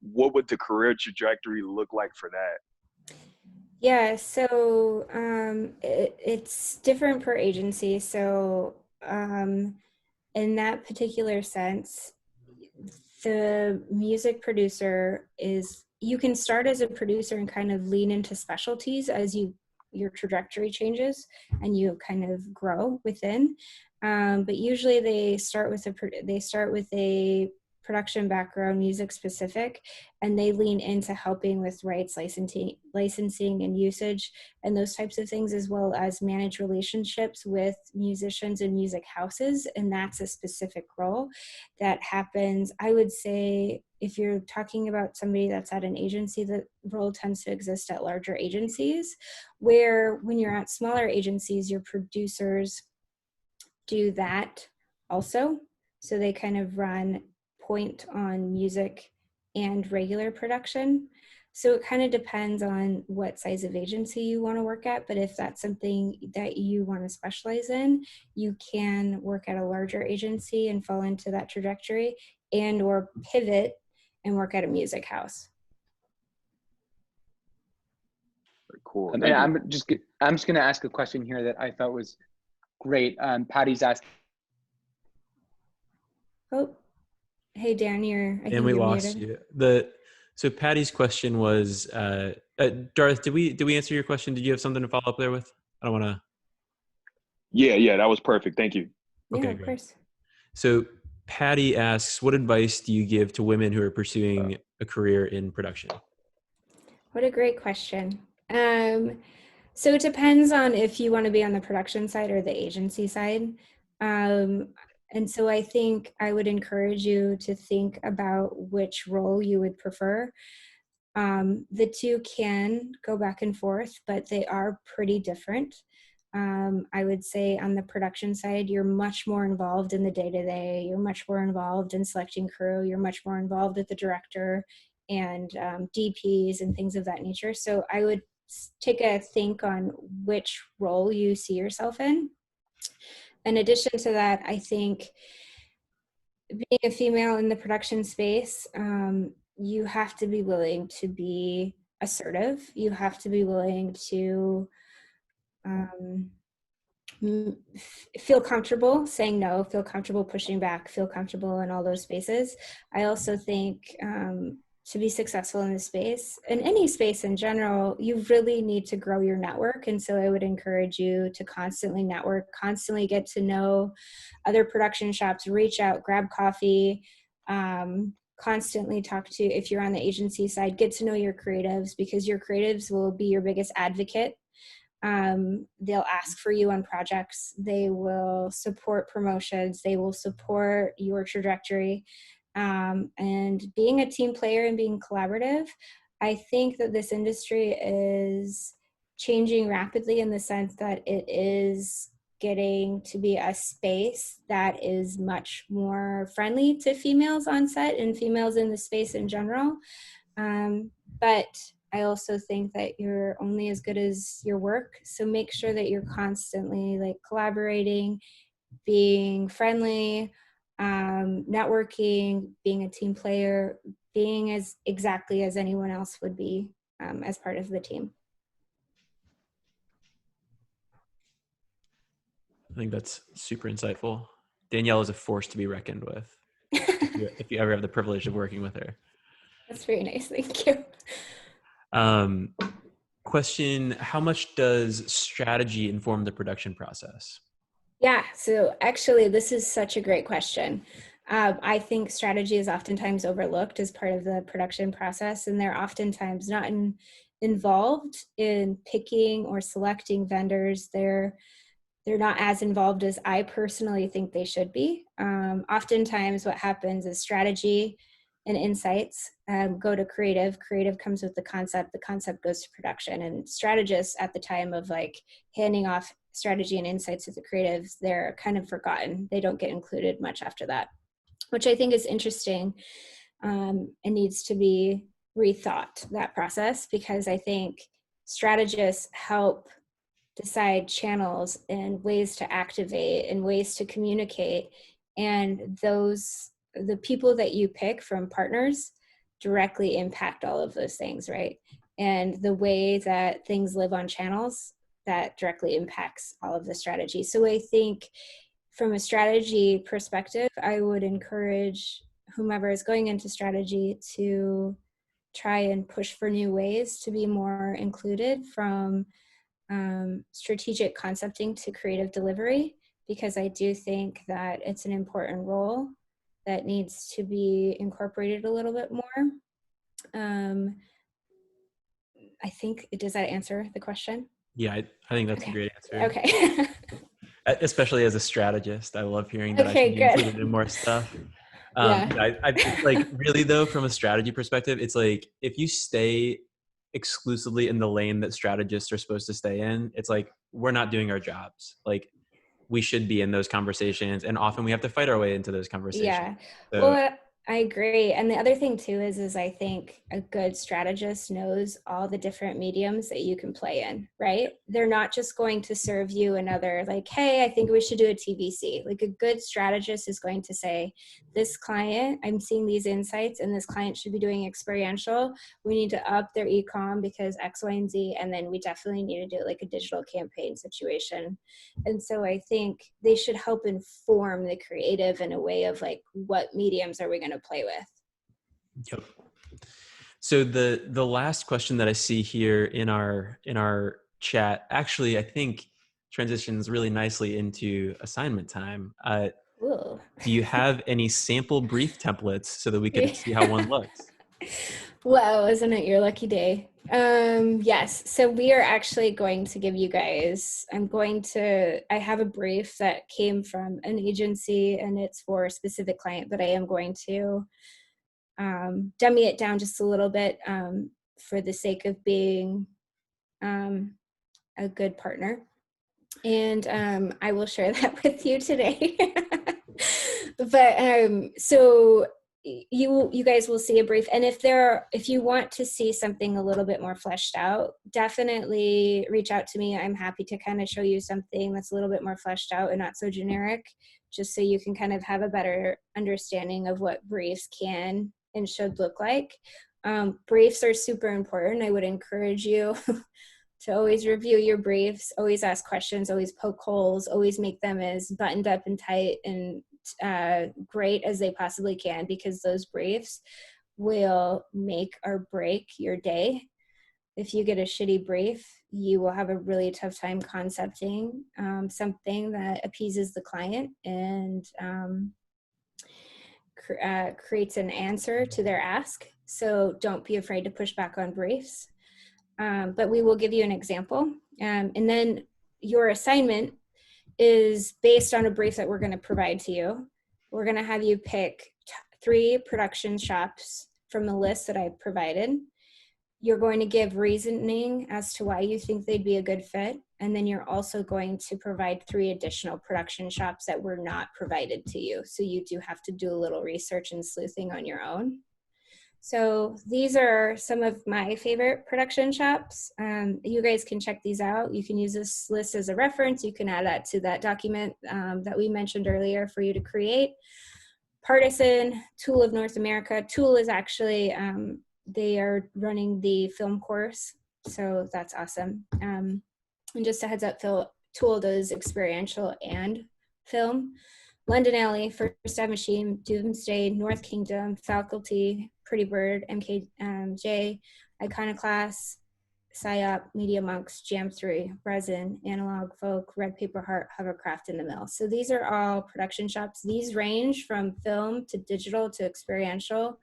what would the career trajectory look like for that? Yeah, so it's different per agency. So in that particular sense, the music producer is, you can start as a producer and kind of lean into specialties as your trajectory changes and you kind of grow within. But usually they start with a production background, music specific, and they lean into helping with rights, licensing and usage and those types of things, as well as manage relationships with musicians and music houses. And that's a specific role that happens. I would say if you're talking about somebody that's at an agency, the role tends to exist at larger agencies, where when you're at smaller agencies, your producers do that also. So they kind of run point on music and regular production. So it kind of depends on what size of agency you want to work at. But if that's something that you want to specialize in, you can work at a larger agency and fall into that trajectory, and or pivot and work at a music house. Very cool. And I'm just going to ask a question here that I thought was great. Patty's asking. Oh, hey Dan, I think we you're lost muted. you. So Patty's question was, Darth, did we answer your question? Did you have something to follow up there with? I don't want to. Yeah, that was perfect. Thank you. Okay, Yeah, of great. course. So Patty asks, what advice do you give to women who are pursuing a career in production? What a great question. So it depends on if you want to be on the production side or the agency side. And so I think I would encourage you to think about which role you would prefer. The two can go back and forth, but they are pretty different. I would say on the production side, you're much more involved in the day-to-day. You're much more involved in selecting crew. You're much more involved with the director and DPs and things of that nature. So I would take a think on which role you see yourself in. In addition to that, I think being a female in the production space, you have to be willing to be assertive. You have to be willing to feel comfortable saying no, feel comfortable pushing back, feel comfortable in all those spaces. I also think to be successful in this space, in any space in general, you really need to grow your network. And so I would encourage you to constantly network, constantly get to know other production shops, reach out, grab coffee, constantly talk to, if you're on the agency side, get to know your creatives, because your creatives will be your biggest advocate. They'll ask for you on projects. They will support promotions. They will support your trajectory. And being a team player and being collaborative, I think that this industry is changing rapidly in the sense that it is getting to be a space that is much more friendly to females on set and females in the space in general. But I also think that you're only as good as your work. So make sure that you're constantly like collaborating, being friendly, networking, being a team player, being as exactly as anyone else would be as part of the team. I think that's super insightful. Danielle is a force to be reckoned with if you ever have the privilege of working with her. That's very nice. Thank you. Question, how much does strategy inform the production process? Yeah, so actually this is such a great question. I think strategy is oftentimes overlooked as part of the production process, and they're oftentimes not involved in picking or selecting vendors. They're not as involved as I personally think they should be. Oftentimes what happens is strategy and insights go to creative. Creative comes with the concept goes to production, and strategists at the time of like handing off strategy and insights to the creatives, they're kind of forgotten. They don't get included much after that, which I think is interesting and needs to be rethought, that process, because I think strategists help decide channels and ways to activate and ways to communicate, and the people that you pick from partners directly impact all of those things, right? And the way that things live on channels, that directly impacts all of the strategy. So I think from a strategy perspective, I would encourage whomever is going into strategy to try and push for new ways to be more included, from strategic concepting to creative delivery, because I do think that it's an important role that needs to be incorporated a little bit more. I think, does that answer the question? Yeah, I think that's Okay. a great answer. Okay. Especially as a strategist, I love hearing that I Okay, should be good. included in more stuff. Yeah. It's like, really though, from a strategy perspective, it's like, if you stay exclusively in the lane that strategists are supposed to stay in, it's like, we're not doing our jobs. Like, we should be in those conversations, and often we have to fight our way into those conversations. Yeah. So, Well, I agree. And the other thing too is I think a good strategist knows all the different mediums that you can play in, right? They're not just going to serve you another, like, hey, I think we should do a TVC. Like, a good strategist is going to say, this client, I'm seeing these insights, and this client should be doing experiential. We need to up their e-com because X, Y, and Z. And then we definitely need to do like a digital campaign situation. And so I think they should help inform the creative in a way of like, what mediums are we going to play with? yep. So the last question that I see here in our chat, actually, I think transitions really nicely into assignment time. Ooh. Do you have any sample brief templates so that we could see how one looks? Wow, isn't it your lucky day? Yes, so we are actually going to give you guys, I have a brief that came from an agency and it's for a specific client, but I am going to dummy it down just a little bit for the sake of being a good partner. And I will share that with you today. But so you guys will see a brief, and if you want to see something a little bit more fleshed out, definitely reach out to me. I'm happy to kind of show you something that's a little bit more fleshed out and not so generic, just so you can kind of have a better understanding of what briefs can and should look like. Briefs are super important. I would encourage you to always review your briefs, always ask questions, always poke holes, always make them as buttoned up and tight and great as they possibly can, because those briefs will make or break your day. If you get a shitty brief, you will have a really tough time concepting something that appeases the client and creates an answer to their ask. So don't be afraid to push back on briefs. But we will give you an example. And then your assignment is based on a brief that we're going to provide to you. We're going to have you pick 3 production shops from the list that I provided. You're going to give reasoning as to why you think they'd be a good fit. And then you're also going to provide 3 additional production shops that were not provided to you. So you do have to do a little research and sleuthing on your own. So these are some of my favorite production shops. You guys can check these out. You can use this list as a reference. You can add that to that document that we mentioned earlier for you to create. Partisan, Tool of North America. Tool is actually, they are running the film course, so that's awesome. And just a heads up, Tool does experiential and film. London Alley, First Ave Machine, Doomsday, North Kingdom, Faculty, Pretty Bird, MKJ, Iconoclast, PSYOP, Media Monks, Jam 3, Resin, Analog Folk, Red Paper Heart, Hovercraft, and The Mill. So these are all production shops. These range from film to digital to experiential.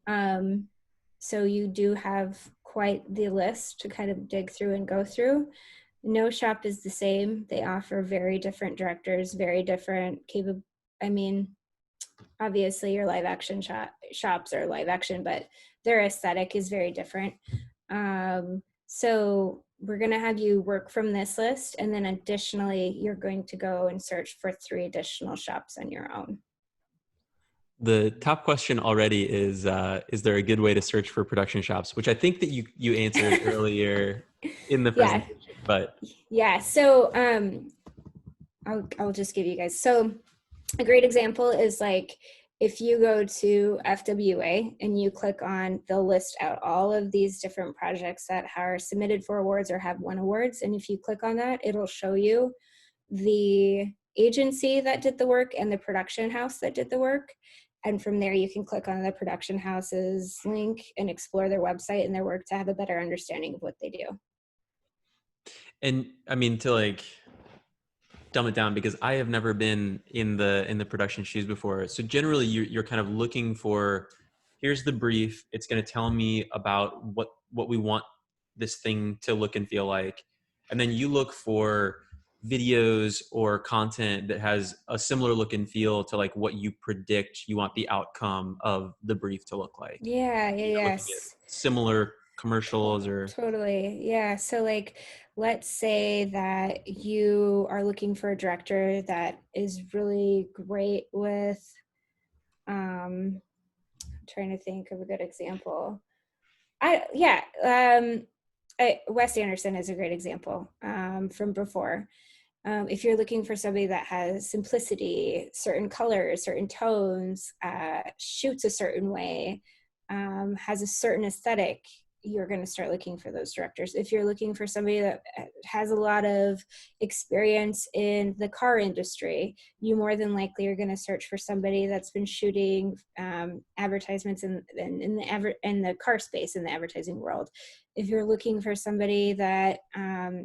So you do have quite the list to kind of dig through and go through. No shop is the same. They offer very different directors, very different obviously your live action shops are live action, but their aesthetic is very different. So we're going to have you work from this list, and then additionally, you're going to go and search for 3 additional shops on your own. The top question already is there a good way to search for production shops? Which I think that you answered earlier in the presentation. Yeah. But yeah, so I'll just give you guys. So a great example is like, if you go to FWA and you click on, they'll list out all of these different projects that are submitted for awards or have won awards. And if you click on that, it'll show you the agency that did the work and the production house that did the work. And from there, you can click on the production house's link and explore their website and their work to have a better understanding of what they do. And I mean, to like dumb it down, because I have never been in the production shoes before. So generally you're kind of looking for, here's the brief. It's going to tell me about what we want this thing to look and feel like. And then you look for videos or content that has a similar look and feel to like what you predict you want the outcome of the brief to look like. Yes. Similar commercials or totally. Yeah. So like, let's say that you are looking for a director that is really great with, I'm trying to think of a good example. Wes Anderson is a great example from before. If you're looking for somebody that has simplicity, certain colors, certain tones, shoots a certain way, has a certain aesthetic, you're going to start looking for those directors. If you're looking for somebody that has a lot of experience in the car industry, you more than likely are going to search for somebody that's been shooting advertisements in the car space, in the advertising world. If you're looking for somebody that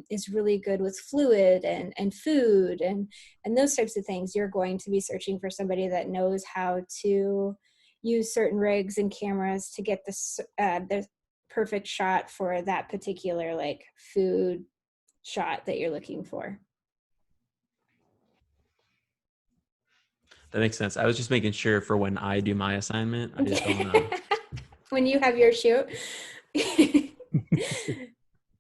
is really good with fluid and food and those types of things, you're going to be searching for somebody that knows how to use certain rigs and cameras to get the perfect shot for that particular like food shot that you're looking for. That makes sense. I was just making sure for when I do my assignment. I just don't know. When you have your shoot.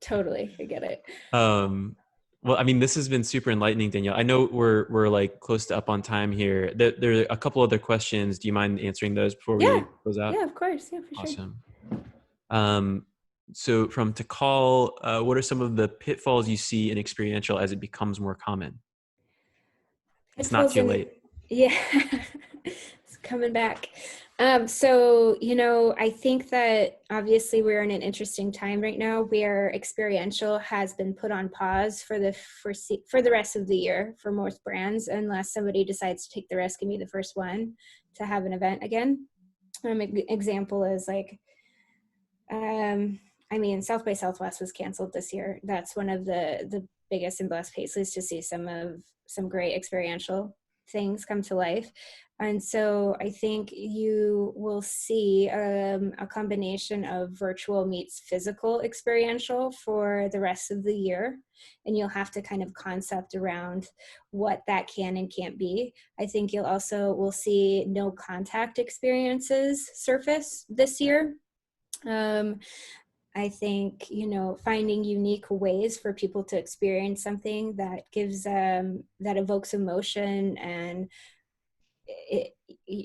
Totally, I get it. Well, I mean, this has been super enlightening, Danielle. I know we're like close to up on time here. There are a couple other questions. Do you mind answering those before we close out? Yeah, of course. Yeah, for sure. Awesome. So from Takal, what are some of the pitfalls you see in experiential as it becomes more common? It's not too late. Yeah, it's coming back. So, I think that obviously we're in an interesting time right now where experiential has been put on pause for the rest of the year for most brands, unless somebody decides to take the risk and be the first one to have an event again. Example is like, South by Southwest was canceled this year. That's one of the biggest and best places to see some great experiential things come to life. And so I think you will see a combination of virtual meets physical experiential for the rest of the year. And you'll have to kind of concept around what that can and can't be. I think we'll see no contact experiences surface this year. I think, finding unique ways for people to experience something that gives that evokes emotion and it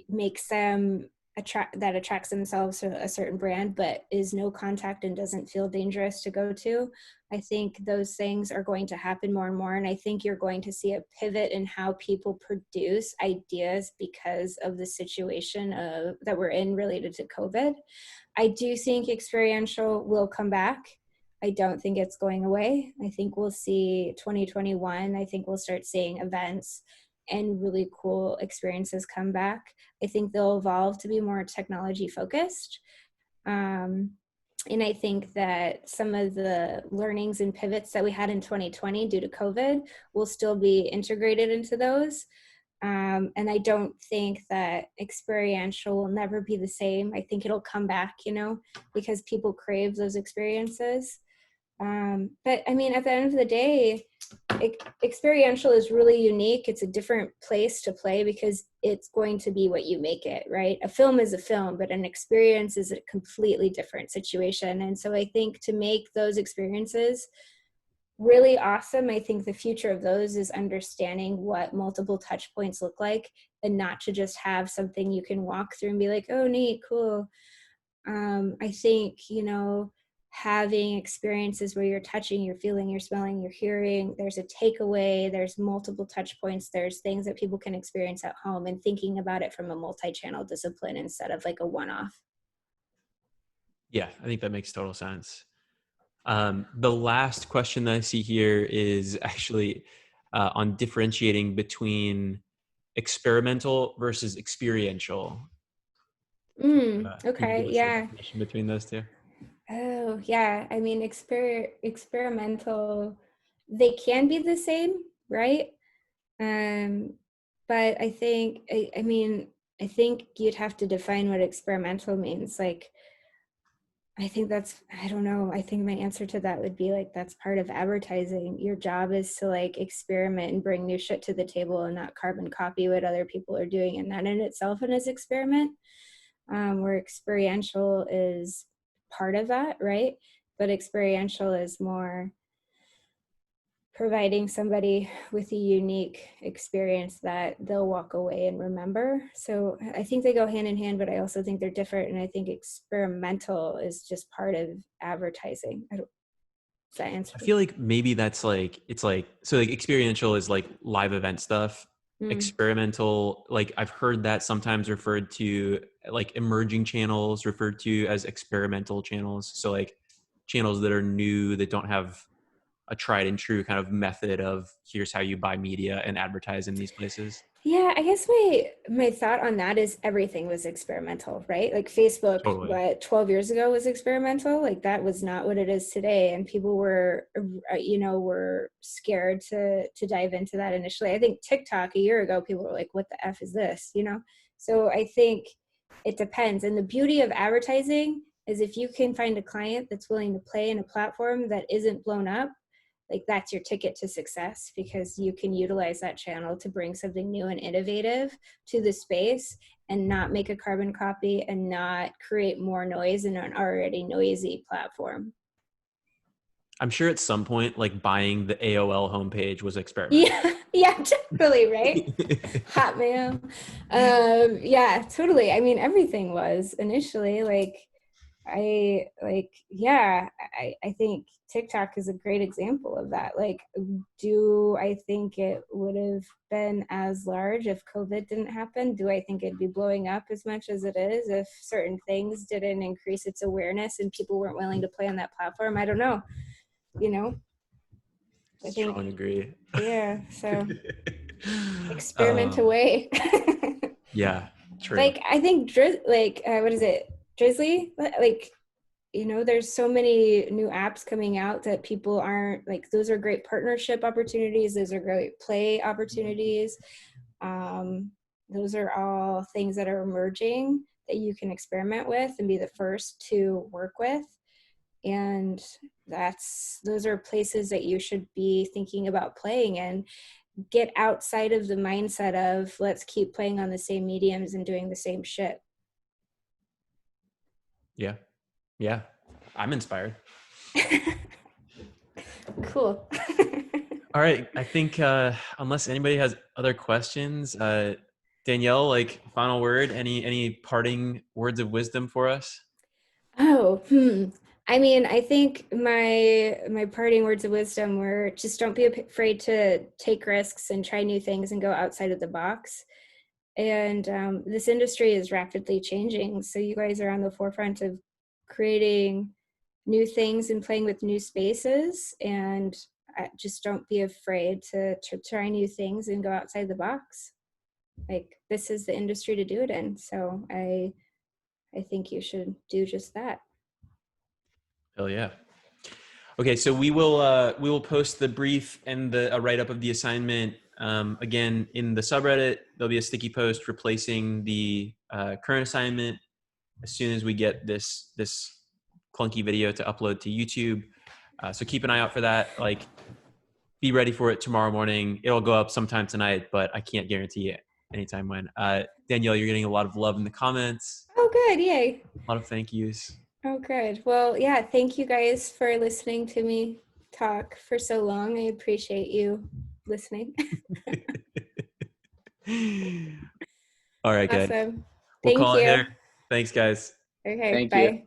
makes them attracts themselves to a certain brand, but is no contact and doesn't feel dangerous to go to. I think those things are going to happen more and more. And I think you're going to see a pivot in how people produce ideas because of the situation that we're in related to COVID. I do think experiential will come back. I don't think it's going away. I think we'll see 2021. I think we'll start seeing events and really cool experiences come back. I think they'll evolve to be more technology focused. And I think that some of the learnings and pivots that we had in 2020 due to COVID will still be integrated into those. And I don't think that experiential will never be the same. I think it'll come back, because people crave those experiences. But I mean, at the end of the day, experiential is really unique. It's a different place to play because it's going to be what you make it, right? A film is a film, but an experience is a completely different situation. And so I think to make those experiences really awesome, I think the future of those is understanding what multiple touch points look like and not to just have something you can walk through and be like, oh, neat, cool. I think, having experiences where you're touching, you're feeling, you're smelling, you're hearing, there's a takeaway, there's multiple touch points, there's things that people can experience at home, and thinking about it from a multi-channel discipline instead of like a one-off. Yeah, I think that makes total sense. The last question that I see here is actually on differentiating between experimental versus experiential. Okay, give us the yeah. definition between those two. Oh, yeah. I mean, experimental, they can be the same, right? But I think, I mean, I think you'd have to define what experimental means. Like, I think that's, I don't know. I think my answer to that would be like, that's part of advertising. Your job is to like experiment and bring new shit to the table and not carbon copy what other people are doing. And that in itself is experiment, where experiential is part of that, right? But experiential is more providing somebody with a unique experience that they'll walk away and remember. So I think they go hand in hand, but I also think they're different. And I think experimental is just part of advertising. Does that answer? I feel like maybe that's like, it's like, so like experiential is like live event stuff. Experimental, like I've heard that sometimes referred to, like emerging channels referred to as experimental channels. So like channels that are new, that don't have a tried and true kind of method of here's how you buy media and advertise in these places. Yeah, I guess my thought on that is everything was experimental, right? Like Facebook, Totally. what, 12 years ago was experimental. Like that was not what it is today, and people were, were scared to dive into that initially. I think TikTok a year ago, people were like, "What the f is this?" So I think it depends. And the beauty of advertising is if you can find a client that's willing to play in a platform that isn't blown up, like that's your ticket to success, because you can utilize that channel to bring something new and innovative to the space and not make a carbon copy and not create more noise in an already noisy platform. I'm sure at some point, like buying the AOL homepage was experimental. Yeah, totally, right? Hotmail. Yeah, totally. I mean, everything was initially like, I think TikTok is a great example of that. Like, do I think it would have been as large if COVID didn't happen? Do I think it'd be blowing up as much as it is if certain things didn't increase its awareness and people weren't willing to play on that platform? I don't know. I think, Strong agree. yeah, so experiment away. Yeah, true. Like, I think what is it, Drizzly, like, there's so many new apps coming out that people aren't like, those are great partnership opportunities, those are great play opportunities. Those are all things that are emerging that you can experiment with and be the first to work with. And those are places that you should be thinking about playing in. Get outside of the mindset of let's keep playing on the same mediums and doing the same shit. Yeah, I'm inspired. Cool. All right, I think unless anybody has other questions, Danielle, like final word, any parting words of wisdom for us? I mean, I think my parting words of wisdom were just don't be afraid to take risks and try new things and go outside of the box. And this industry is rapidly changing, so you guys are on the forefront of creating new things and playing with new spaces, and just don't be afraid to try new things and go outside the box. Like, this is the industry to do it in, so I think you should do just that. Hell yeah. Okay, so we will post the brief and a write-up of the assignment again in the subreddit. There'll be a sticky post replacing the current assignment as soon as we get this clunky video to upload to YouTube. So keep an eye out for that. Like, be ready for it tomorrow morning. It'll go up sometime tonight, but I can't guarantee it anytime when. Danielle, you're getting a lot of love in the comments. Oh, good. Yay. A lot of thank yous. Oh, good. Well, yeah, thank you guys for listening to me talk for so long. I appreciate you listening. All right, guys. Awesome. We'll Thank call it you. here. Thanks, guys. Okay, Thank bye. you.